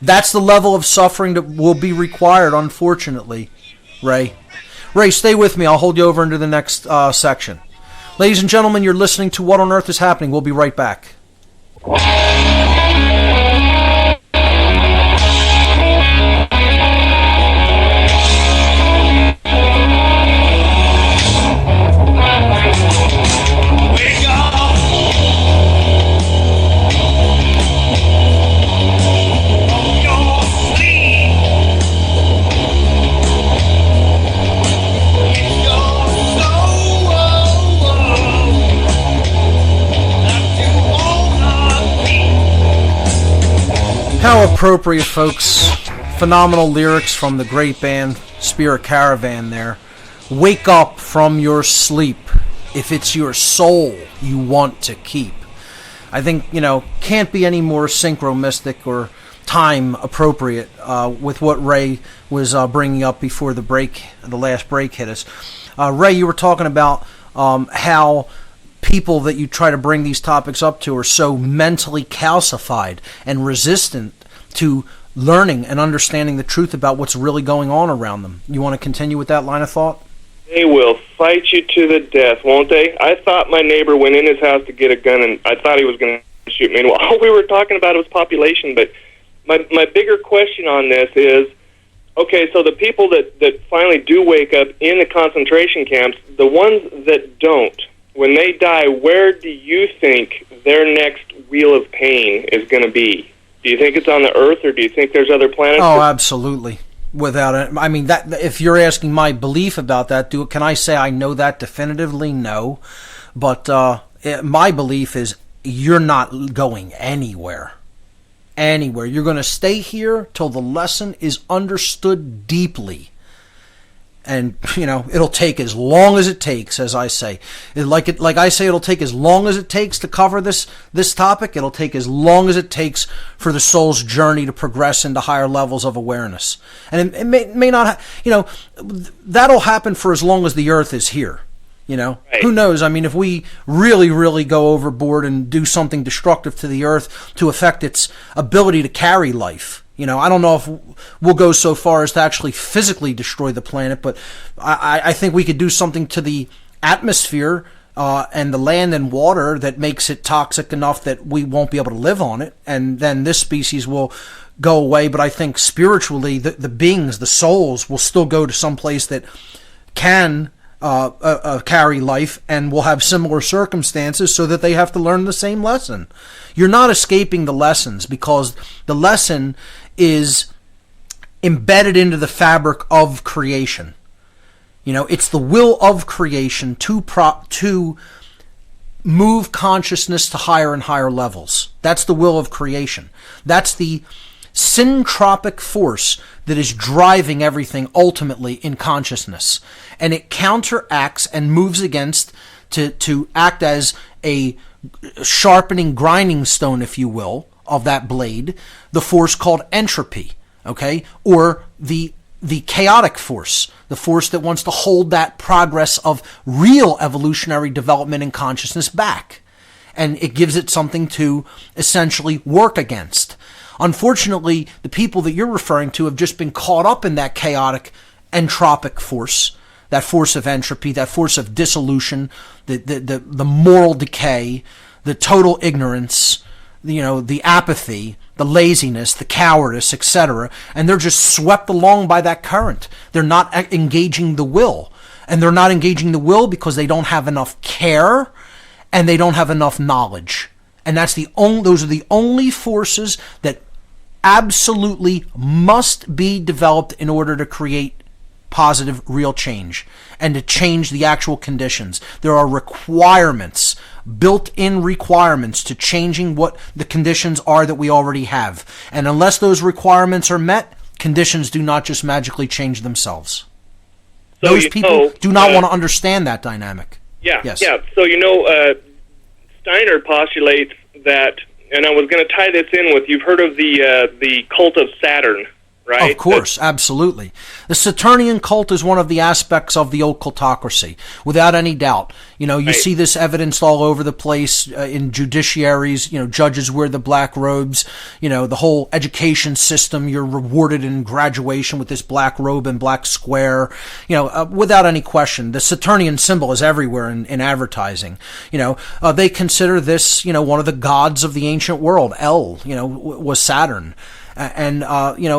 C: That's the level of suffering that will be required, unfortunately, Ray. Ray, stay with me. I'll hold you over into the next section. Ladies and gentlemen, you're listening to What on Earth is Happening. We'll be right back. How appropriate, folks. Phenomenal lyrics from the great band Spirit Caravan there. Wake up from your sleep if it's your soul you want to keep. I think, can't be any more synchromistic or time appropriate with what Ray was bringing up before the last break hit us. Ray, you were talking about how people that you try to bring these topics up to are so mentally calcified and resistant to learning and understanding the truth about what's really going on around them. You want to continue with that line of thought?
E: They will fight you to the death, won't they? I thought my neighbor went in his house to get a gun, and I thought he was going to shoot me. And all we were talking about was population, but my bigger question on this is, okay, so the people that finally do wake up in the concentration camps, the ones that don't, when they die, where do you think their next wheel of pain is going to be? Do you think it's on the Earth, or do you think there's other planets?
C: Oh, absolutely. Without it, I mean, that if you're asking my belief about that, can I say I know that definitively? No, but my belief is you're not going anywhere. Anywhere. You're going to stay here till the lesson is understood deeply. And, it'll take as long as it takes, as I say. Like I say, it'll take as long as it takes to cover this topic. It'll take as long as it takes for the soul's journey to progress into higher levels of awareness. And it may not, that'll happen for as long as the earth is here. Right. Who knows? I mean, if we really, really go overboard and do something destructive to the earth to affect its ability to carry life, I don't know if we'll go so far as to actually physically destroy the planet, but I think we could do something to the atmosphere and the land and water that makes it toxic enough that we won't be able to live on it, and then this species will go away. But I think spiritually, the beings, the souls, will still go to some place that can carry life and will have similar circumstances so that they have to learn the same lesson. You're not escaping the lessons because the lesson is embedded into the fabric of creation. It's the will of creation to move consciousness to higher and higher levels. That's the will of creation. That's the syntropic force that is driving everything ultimately in consciousness. And it counteracts and moves against to act as a sharpening grinding stone, if you will, of that blade, the force called entropy, okay? Or the chaotic force, the force that wants to hold that progress of real evolutionary development and consciousness back. And it gives it something to essentially work against. Unfortunately, the people that you're referring to have just been caught up in that chaotic entropic force, that force of entropy, that force of dissolution, the moral decay, the total ignorance, the apathy, the laziness, the cowardice, etc. And they're just swept along by that current. They're not engaging the will. And they're not engaging the will because they don't have enough care and they don't have enough knowledge. And those are the only forces that absolutely must be developed in order to create positive, real change, and to change the actual conditions. There are requirements, built-in requirements to changing what the conditions are that we already have. And unless those requirements are met, conditions do not just magically change themselves.
E: So
C: those people do not want to understand that dynamic.
E: Yeah,
C: yes.
E: yeah. So, Steiner postulates that, and I was going to tie this in with, you've heard of the cult of Saturn, right?
C: Of course, absolutely. The Saturnian cult is one of the aspects of the occultocracy, without any doubt. You
E: Right.
C: see this evidenced all over the place in judiciaries. Judges wear the black robes. The whole education system, you're rewarded in graduation with this black robe and black square. Without any question, the Saturnian symbol is everywhere in advertising. They consider this, one of the gods of the ancient world. El, was Saturn. And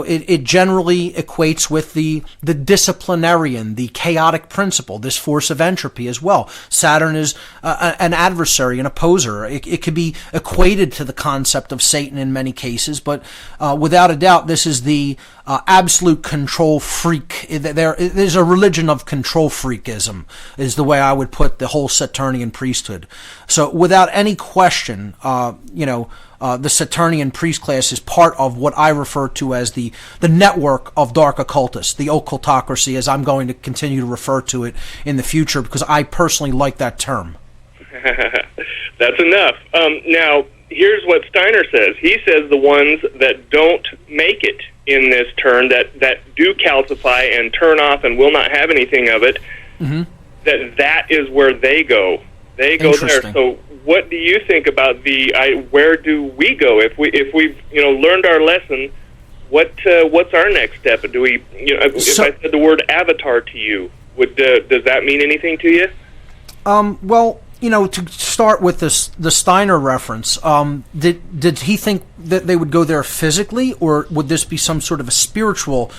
C: it generally equates with the disciplinarian, the chaotic principle, this force of entropy as well. Saturn is an adversary, an opposer. It could be equated to the concept of Satan in many cases, but without a doubt, this is the absolute control freak. There's a religion of control freakism, is the way I would put the whole Saturnian priesthood. So without any question, the Saturnian priest class is part of what I refer to as the network of dark occultists, the occultocracy, as I'm going to continue to refer to it in the future, because I personally like that term.
E: That's enough. Now, here's what Steiner says. He says the ones that don't make it in this turn, that do calcify and turn off and will not have anything of it, that is where they go. They go there. So what do you think about where do we go if we've learned our lesson? What's our next step? Do we if I said the word avatar to you, does that mean anything to you?
C: Well, to start with the Steiner reference, did he think that they would go there physically, or would this be some sort of a spiritual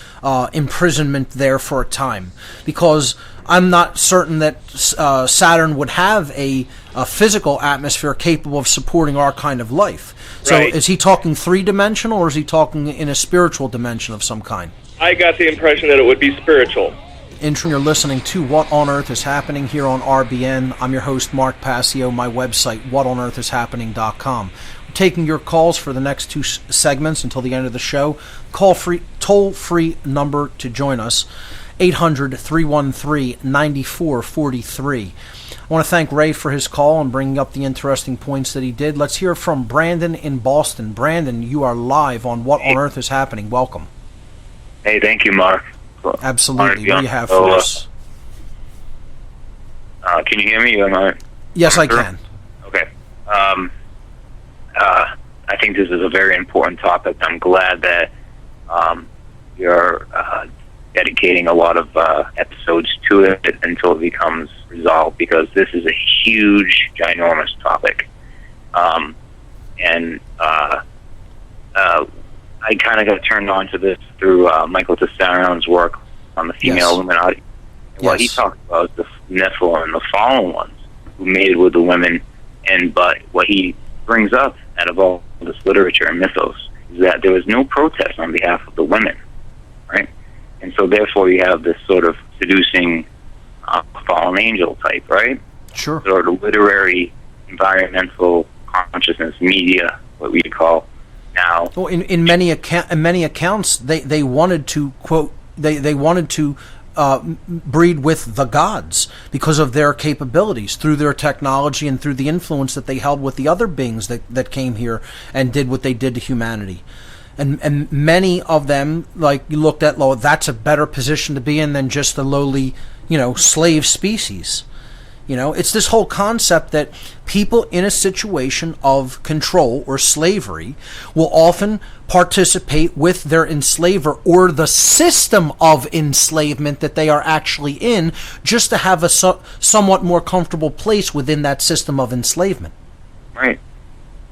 C: imprisonment there for a time? Because I'm not certain that Saturn would have a physical atmosphere capable of supporting our kind of life. So
E: Right.
C: Is he talking three-dimensional, or is he talking in a spiritual dimension of some kind?
E: I got the impression that it would be spiritual.
C: You're listening to What on Earth is Happening here on RBN. I'm your host, Mark Passio. My website, whatonearthishappening.com. We're taking your calls for the next two segments until the end of the show. Toll-free number to join us, 800-313-9443. I want to thank Ray for his call and bringing up the interesting points that he did. Let's hear from Brandon in Boston. Brandon, you are live on What on Earth is Happening. Welcome.
F: Hey, thank you, Mark.
C: Absolutely. What do you have for us?
F: Can you hear me?
C: Yes, I can.
F: Okay. I think this is a very important topic. I'm glad that you're dedicating a lot of episodes to it until it becomes resolved, because this is a huge, ginormous topic. I kind of got turned on to this through Michael Tessarion's work on the female Illuminati. What he talked about is the Nephilim, the fallen ones who mated with the women, but what he brings up out of all this literature and mythos is that there was no protest on behalf of the women, right? And so therefore you have this sort of seducing fallen angel type, right?
C: Sure.
F: Sort of literary, environmental consciousness, media, what we call now.
C: Well, in many accounts, they wanted to quote. They wanted to breed with the gods because of their capabilities, through their technology and through the influence that they held with the other beings that came here and did what they did to humanity. And many of them, like, you looked at, that's a better position to be in than just the lowly, slave species. It's this whole concept that people in a situation of control or slavery will often participate with their enslaver or the system of enslavement that they are actually in, just to have a somewhat more comfortable place within that system of enslavement.
F: Right.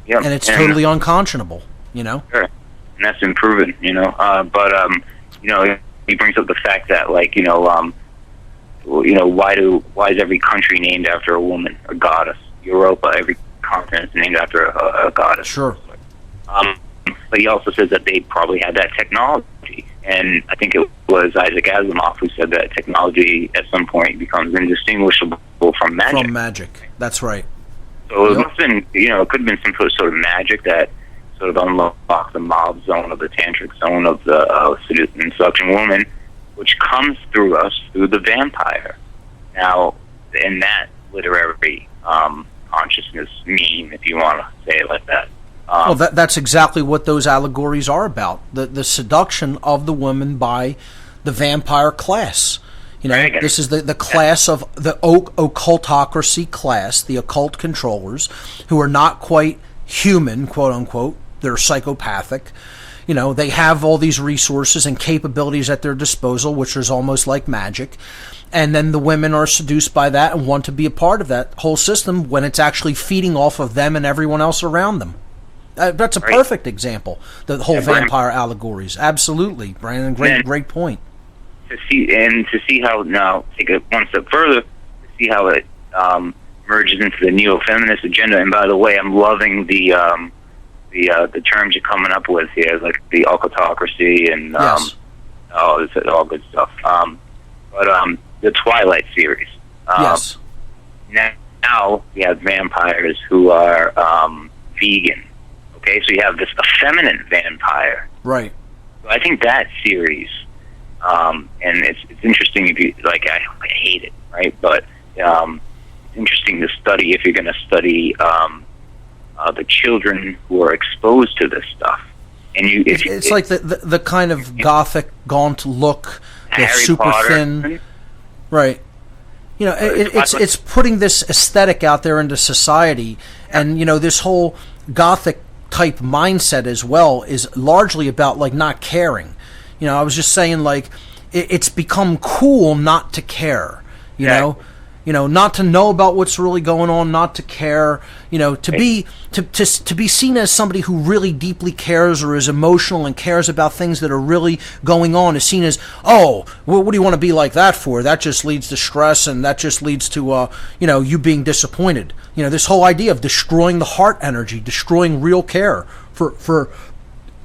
F: Yeah.
C: And it's totally unconscionable, Sure.
F: And that's improving, But he brings up the fact that, why is every country named after a woman, a goddess? Europa, every continent is named after a goddess.
C: Sure.
F: But he also says that they probably had that technology, And I think it was Isaac Asimov who said that technology at some point becomes indistinguishable from magic.
C: From magic, that's right.
F: So it must have been, it could have been some sort of magic that sort of unlocked the mob zone of the tantric zone of the seduction woman, which comes through us through the vampire. Now, in that literary consciousness meme, if you want to say it like that.
C: Well, that's exactly what those allegories are about. The seduction of the woman by the vampire class.
F: Dragon.
C: This is the class of the occultocracy class, the occult controllers, who are not quite human, quote unquote. They're psychopathic. They have all these resources and capabilities at their disposal, which is almost like magic. And then the women are seduced by that and want to be a part of that whole system when it's actually feeding off of them and everyone else around them. That's a perfect example. The whole vampire allegories. Absolutely, Brandon. Great point.
F: To see how, now take it one step further, to see how it merges into the neo-feminist agenda. And by the way, I'm loving the terms you're coming up with here, like the occultocracy and
C: yes.
F: It's all good stuff. But the Twilight series.
C: Yes.
F: Now we have vampires who are vegan. Okay, so you have this effeminate vampire.
C: Right.
F: So I think that series, and it's interesting if you like. I hate it, right? But it's interesting to study if you're going to study the children who are exposed to this stuff. And
C: it's like the kind of gothic, gaunt look, the super
F: Potter.
C: thin, right? It's putting this aesthetic out there into society, and this whole gothic type mindset as well is largely about like not caring. I was just saying, like, it's become cool not to care. Not to know about what's really going on, not to care. To be seen as somebody who really deeply cares or is emotional and cares about things that are really going on is seen as, what do you want to be like that for? That just leads to stress, and that just leads to you being disappointed. This whole idea of destroying the heart energy, destroying real care for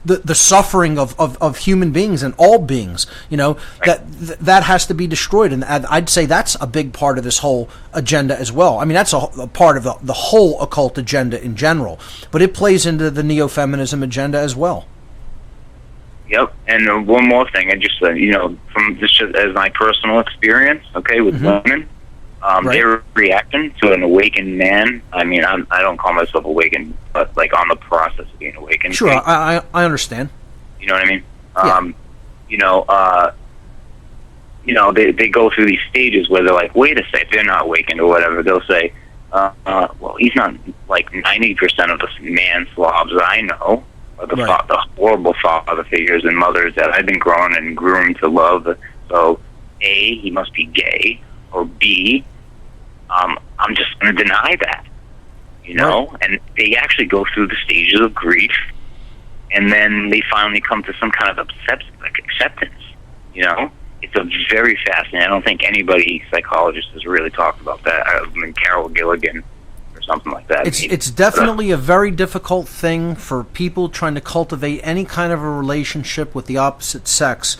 C: the suffering of human beings and all beings, that has to be destroyed. And I'd say that's a big part of this whole agenda as well. I mean, that's a part of the whole occult agenda in general, but it plays into the neo-feminism agenda as well.
F: Yep. And one more thing, I just from just as my personal experience, okay, with women, their reaction to an awakened man. I mean, I don't call myself awakened, but like on the process of being awakened.
C: Sure, I understand.
F: You know what I mean? They go through these stages where they're like, wait a sec, they're not awakened or whatever. They'll say, well, he's not like 90% of the man slobs I know, or the horrible father figures and mothers that I've been grown and groomed to love. So, A, he must be gay, or B, I'm just going to deny that, And they actually go through the stages of grief, and then they finally come to some kind of acceptance, It's a very fascinating. I don't think anybody, psychologist, has really talked about that. I mean, Carol Gilligan or something like that.
C: It's definitely a very difficult thing for people trying to cultivate any kind of a relationship with the opposite sex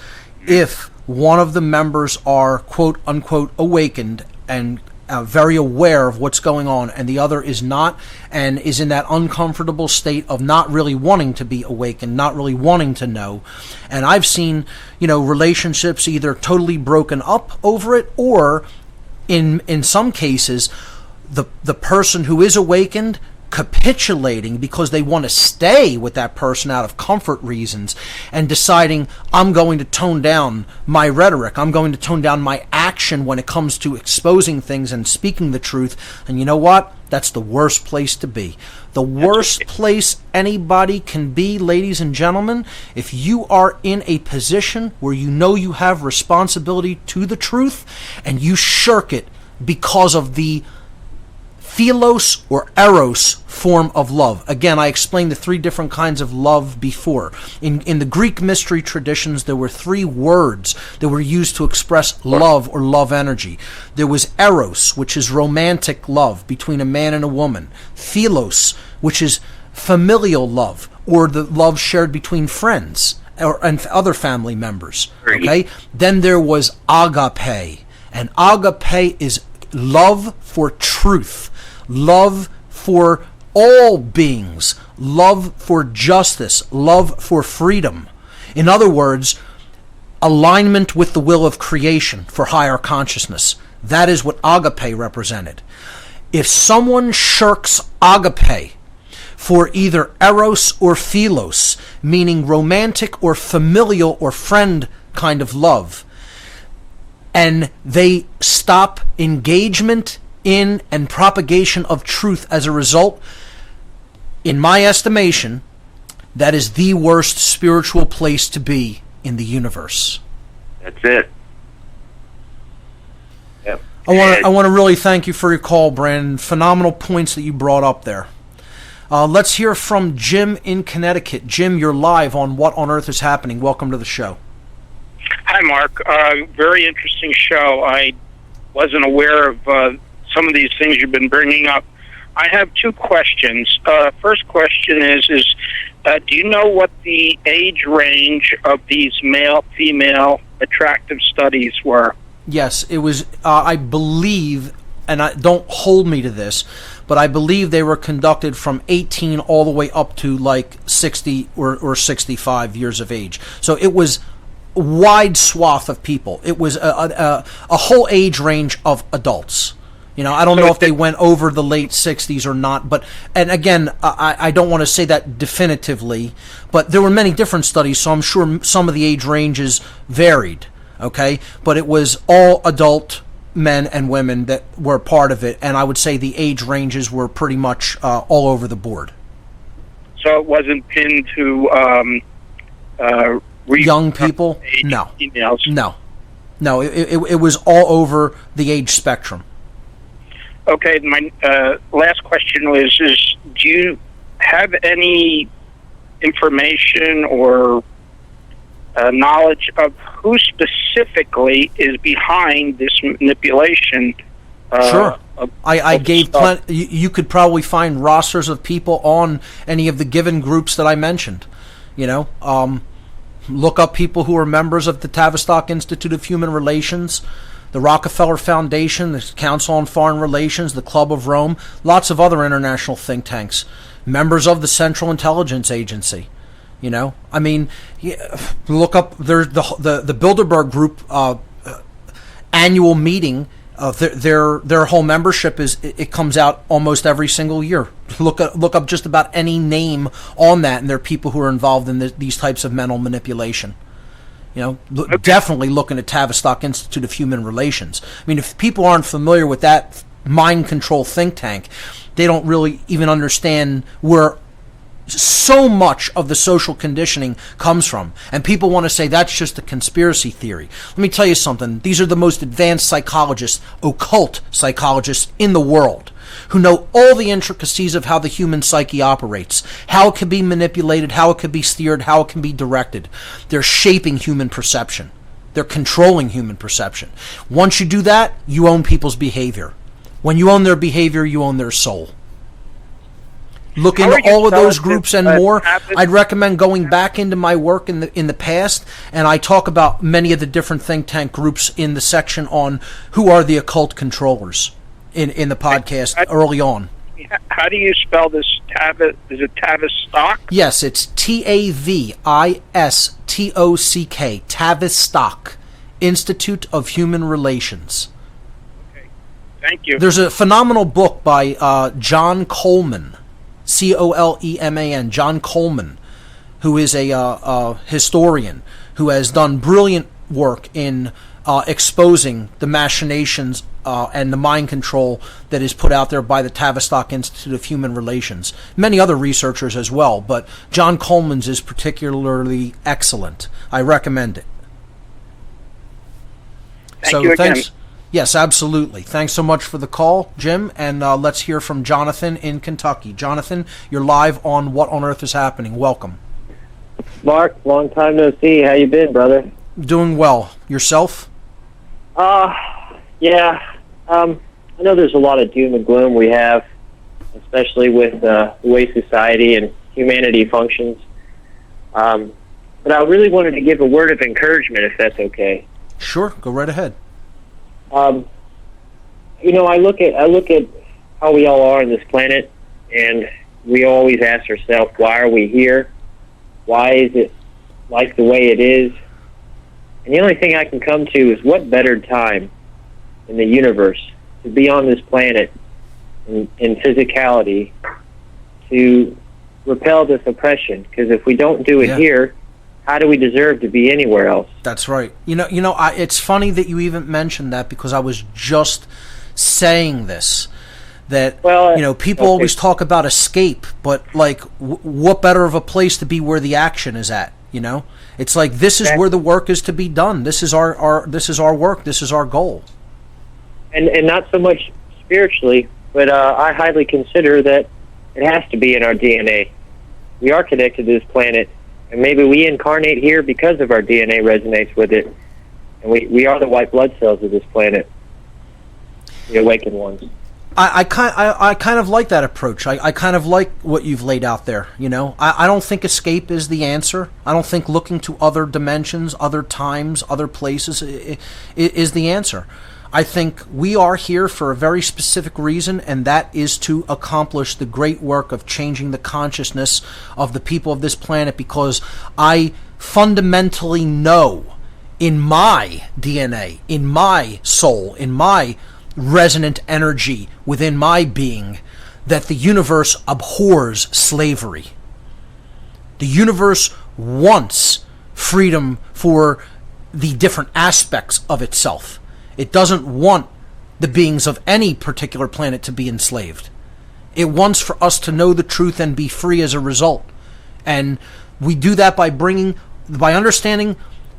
C: if one of the members are quote unquote awakened and very aware of what's going on, and the other is not, and is in that uncomfortable state of not really wanting to be awakened, not really wanting to know. And I've seen, relationships either totally broken up over it, or in some cases, the person who is awakened capitulating because they want to stay with that person out of comfort reasons, and deciding, I'm going to tone down my rhetoric, I'm going to tone down my action when it comes to exposing things and speaking the truth. And you know what? That's the worst place to be. The worst place anybody can be, ladies and gentlemen, if you are in a position where you have responsibility to the truth and you shirk it because of the philos or eros form of love. Again, I explained the three different kinds of love before. In the Greek mystery traditions, there were three words that were used to express love or love energy. There was eros, which is romantic love between a man and a woman. Philos, which is familial love, or the love shared between friends. and other family members. Okay? Then there was agape. And agape is love for truth, love for all beings, love for justice, love for freedom. In other words, alignment with the will of creation for higher consciousness. That is what agape represented. If someone shirks agape for either eros or philos, meaning romantic or familial or friend kind of love, and they stop engagement in and propagation of truth as a result, in my estimation, that is the worst spiritual place to be in the universe.
F: That's it. Yep.
C: I want to really thank you for your call, Brandon. Phenomenal points that you brought up there. Let's hear from Jim in Connecticut. Jim, you're live on What on Earth is Happening. Welcome to the show.
G: Hi, Mark. Very interesting show. I wasn't aware of some of these things you've been bringing up. I have two questions. First question is do you know what the age range of these male-female attractive studies were?
C: Yes, it was, I believe, and don't hold me to this, but I believe they were conducted from 18 all the way up to like 60 or 65 years of age. So it was a wide swath of people. It was a whole age range of adults. You know, I don't know if they went over the late 60s or not, but, and again, I don't want to say that definitively, but there were many different studies, so I'm sure some of the age ranges varied, okay? But it was all adult men and women that were part of it, and I would say the age ranges were pretty much all over the board.
G: So it wasn't pinned to
C: young people? No.
G: Females.
C: No, it was all over the age spectrum.
G: Okay, my last question was, do you have any information or knowledge of who specifically is behind this manipulation?
C: Sure. I gave plenty. You could probably find rosters of people on any of the given groups that I mentioned. You know, look up people who are members of the Tavistock Institute of Human Relations, the Rockefeller Foundation, the Council on Foreign Relations, the Club of Rome, lots of other international think tanks, members of the Central Intelligence Agency. You know, I mean, look up the Bilderberg Group annual meeting. Their whole membership it comes out almost every single year. Look up just about any name on that, and there are people who are involved in these types of mental manipulation. You know, definitely looking at Tavistock Institute of Human Relations. I mean, if people aren't familiar with that mind control think tank, they don't really even understand where so much of the social conditioning comes from. And people want to say that's just a conspiracy theory. Let me tell you something. These are the most advanced psychologists, occult psychologists in the world, who know all the intricacies of how the human psyche operates, how it can be manipulated, how it can be steered, how it can be directed. They're shaping human perception. They're controlling human perception. Once you do that, you own people's behavior. When you own their behavior, you own their soul. Look into all of those groups and more. I'd recommend going back into my work in the past, and I talk about many of the different think tank groups in the section on who are the occult controllers in the podcast early on.
G: How do you spell this? Is it Tavistock?
C: Yes, it's Tavistock, Tavistock, Institute of Human Relations.
G: Okay, thank you.
C: There's a phenomenal book by John Coleman, Coleman, John Coleman, who is a historian who has done brilliant work in exposing the machinations and the mind control that is put out there by the Tavistock Institute of Human Relations. Many other researchers as well, but John Coleman's is particularly excellent. I recommend it.
G: Thank you again.
C: Thanks. Yes, absolutely. Thanks so much for the call, Jim, and let's hear from Jonathan in Kentucky. Jonathan, you're live on What on Earth is Happening. Welcome.
H: Mark, long time no see. How you been, brother?
C: Doing well. Yourself?
H: Yeah. I know there's a lot of doom and gloom we have, especially with the way society and humanity functions. But but I really wanted to give a word of encouragement, if that's okay.
C: Sure, go right ahead.
H: You know, I look at how we all are on this planet, and we always ask ourselves, why are we here? Why is it like the way it is? And the only thing I can come to is, what better time in the universe to be on this planet in physicality to repel this oppression? Because if we don't do it here, how do we deserve to be anywhere else?
C: That's right. It's funny that you even mentioned that, because I was just saying this. That, people always talk about escape, but, like, what better of a place to be where the action is at, It's like, this is where the work is to be done. This is our work. This is our goal.
H: And not so much spiritually, but I highly consider that it has to be in our DNA. We are connected to this planet, and maybe we incarnate here because of our DNA resonates with it, and we are the white blood cells of this planet, the awakened ones.
C: I kind of like that approach. I kind of like what you've laid out there. I don't think escape is the answer. I don't think looking to other dimensions, other times, other places is the answer. I think we are here for a very specific reason, and that is to accomplish the great work of changing the consciousness of the people of this planet, because I fundamentally know in my DNA, in my soul, in my resonant energy within my being, that the universe abhors slavery. The universe wants freedom for the different aspects of itself. It doesn't want the beings of any particular planet to be enslaved. It wants for us to know the truth and be free as a result. And we do that by understanding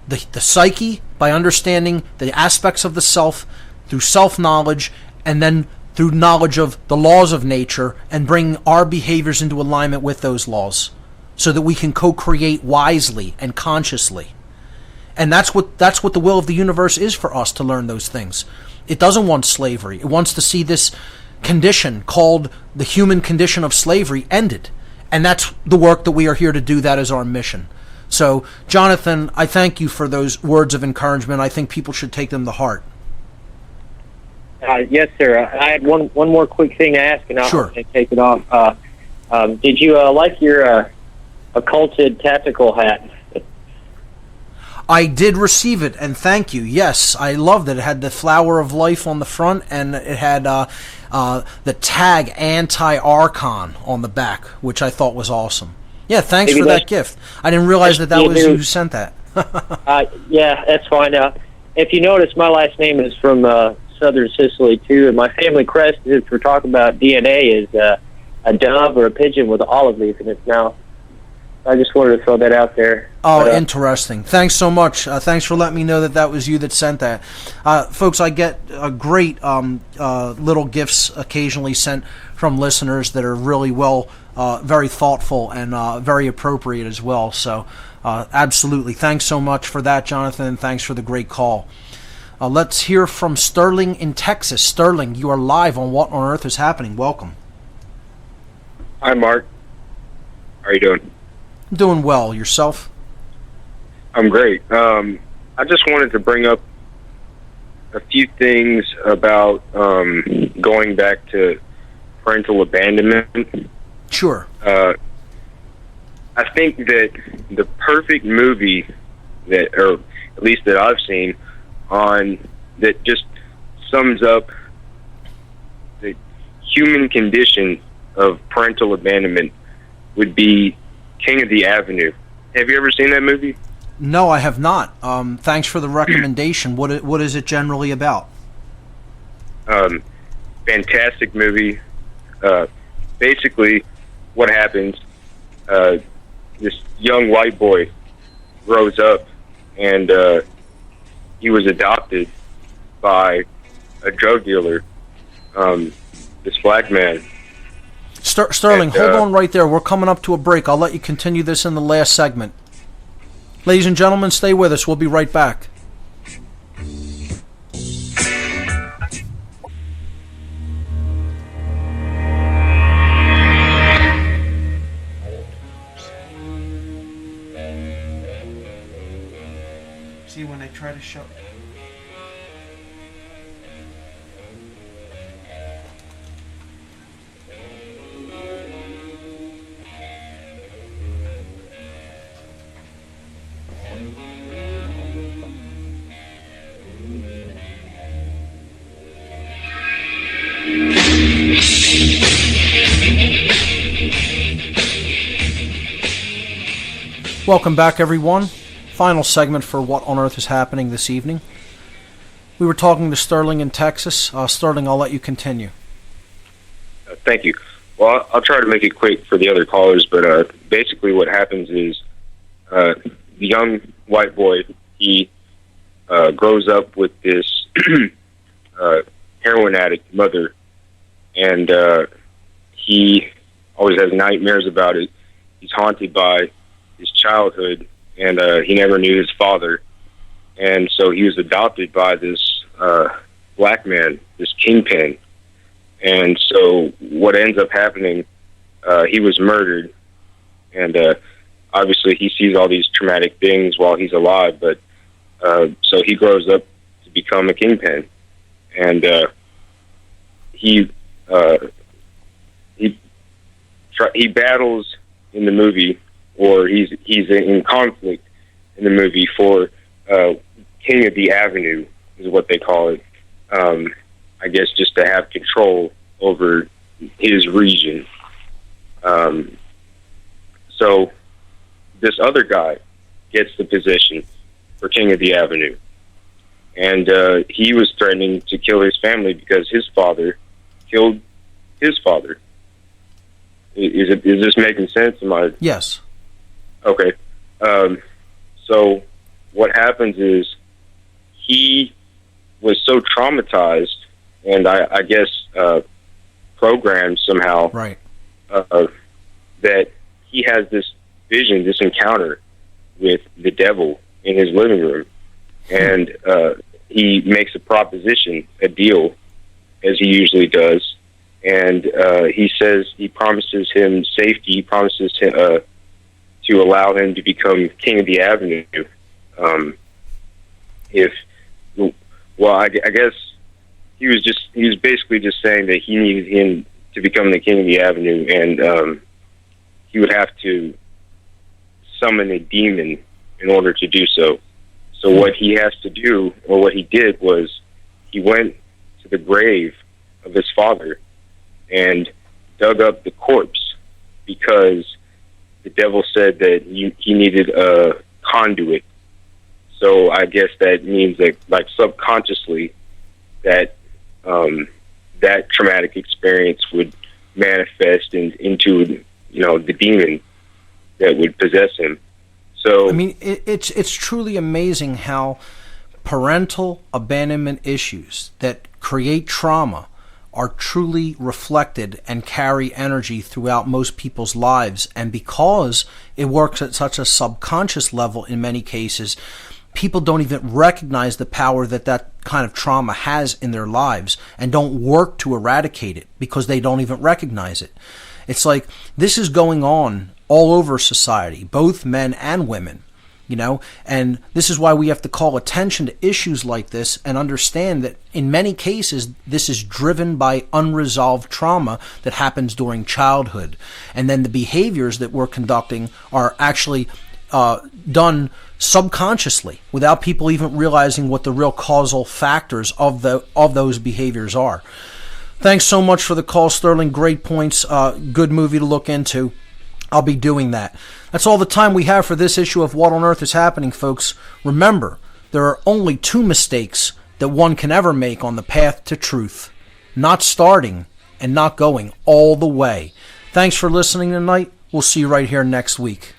C: the psyche, by understanding the aspects of the self, through self-knowledge, and then through knowledge of the laws of nature, and bring our behaviors into alignment with those laws, so that we can co-create wisely and consciously. And that's what the will of the universe is for us, to learn those things. It doesn't want slavery. It wants to see this condition called the human condition of slavery ended. And that's the work that we are here to do. That is our mission. So, Jonathan, I thank you for those words of encouragement. I think people should take them to heart.
H: Yes, sir. I had one more quick thing to ask, and I'll take it off. Did you like your occulted tactical hat?
C: I did receive it, and thank you. Yes, I loved it. It had the flower of life on the front, and it had the tag Anti-Archon on the back, which I thought was awesome. Yeah, thanks for that gift. I didn't realize that was you who sent that.
H: Yeah, that's fine. If you notice, my last name is from southern Sicily, too, and my family crest, if we're talking about DNA, is a dove or a pigeon with an olive leaf in its mouth. I just wanted to throw that out there.
C: Oh, interesting. Thanks so much. Thanks for letting me know that was you that sent that. Folks, I get great little gifts occasionally sent from listeners that are really very thoughtful and very appropriate as well. So, absolutely. Thanks so much for that, Jonathan, and thanks for the great call. Let's hear from Sterling in Texas. Sterling, you are live on What on Earth is Happening. Welcome.
I: Hi, Mark. How are you doing?
C: Doing well. Yourself?
I: I'm great. I just wanted to bring up a few things about going back to parental abandonment.
C: Sure.
I: I think that the perfect movie or at least that I've seen, that just sums up the human condition of parental abandonment would be King of the Avenue. Have you ever seen that movie?
C: No, I have not. Thanks for the recommendation. What is it generally about?
I: Fantastic movie. Basically, what happens, this young white boy grows up, and he was adopted by a drug dealer, this black man.
C: Sterling, hold on right there. We're coming up to a break. I'll let you continue this in the last segment. Ladies and gentlemen, stay with us. We'll be right back. try to show. Welcome back, everyone. Final segment for What on Earth is Happening this evening. We were talking to Sterling in Texas. Sterling, I'll let you continue.
I: Thank you. Well, I'll try to make it quick for the other callers, but basically what happens is the young white boy, he grows up with this heroin addict mother, and he always has nightmares about it. He's haunted by his childhood, and he never knew his father, and so he was adopted by this black man, this kingpin. And so what ends up happening, he was murdered, and obviously he sees all these traumatic things while he's alive, but so he grows up to become a kingpin, and he battles in the movie, or he's in conflict in the movie for King of the Avenue, is what they call it. I guess just to have control over his region. So this other guy gets the position for King of the Avenue, and he was threatening to kill his family because his father killed his father. Is this making sense?
C: Yes.
I: Okay. So what happens is he was so traumatized, and I guess programmed somehow,
C: right,
I: that he has this vision, this encounter with the devil in his living room, and he makes a proposition, a deal, as he usually does, and he promises him safety. He promises him to allow him to become King of the Avenue. I guess he was basically just saying that he needed him to become the King of the Avenue, and he would have to summon a demon in order to do so. So what he has to do, or what he did, was he went to the grave of his father and dug up the corpse, because the devil said that he needed a conduit. So I guess that means that, like, subconsciously, that that traumatic experience would manifest into the demon that would possess him. So
C: I mean, it's truly amazing how parental abandonment issues that create trauma are truly reflected and carry energy throughout most people's lives. And because it works at such a subconscious level in many cases, people don't even recognize the power that kind of trauma has in their lives and don't work to eradicate it because they don't even recognize it. It's like this is going on all over society, both men and women. And this is why we have to call attention to issues like this and understand that in many cases, this is driven by unresolved trauma that happens during childhood. And then the behaviors that we're conducting are actually done subconsciously without people even realizing what the real causal factors of those behaviors are. Thanks so much for the call, Sterling. Great points. Good movie to look into. I'll be doing that. That's all the time we have for this issue of What on Earth is Happening, folks. Remember, there are only two mistakes that one can ever make on the path to truth: not starting and not going all the way. Thanks for listening tonight. We'll see you right here next week.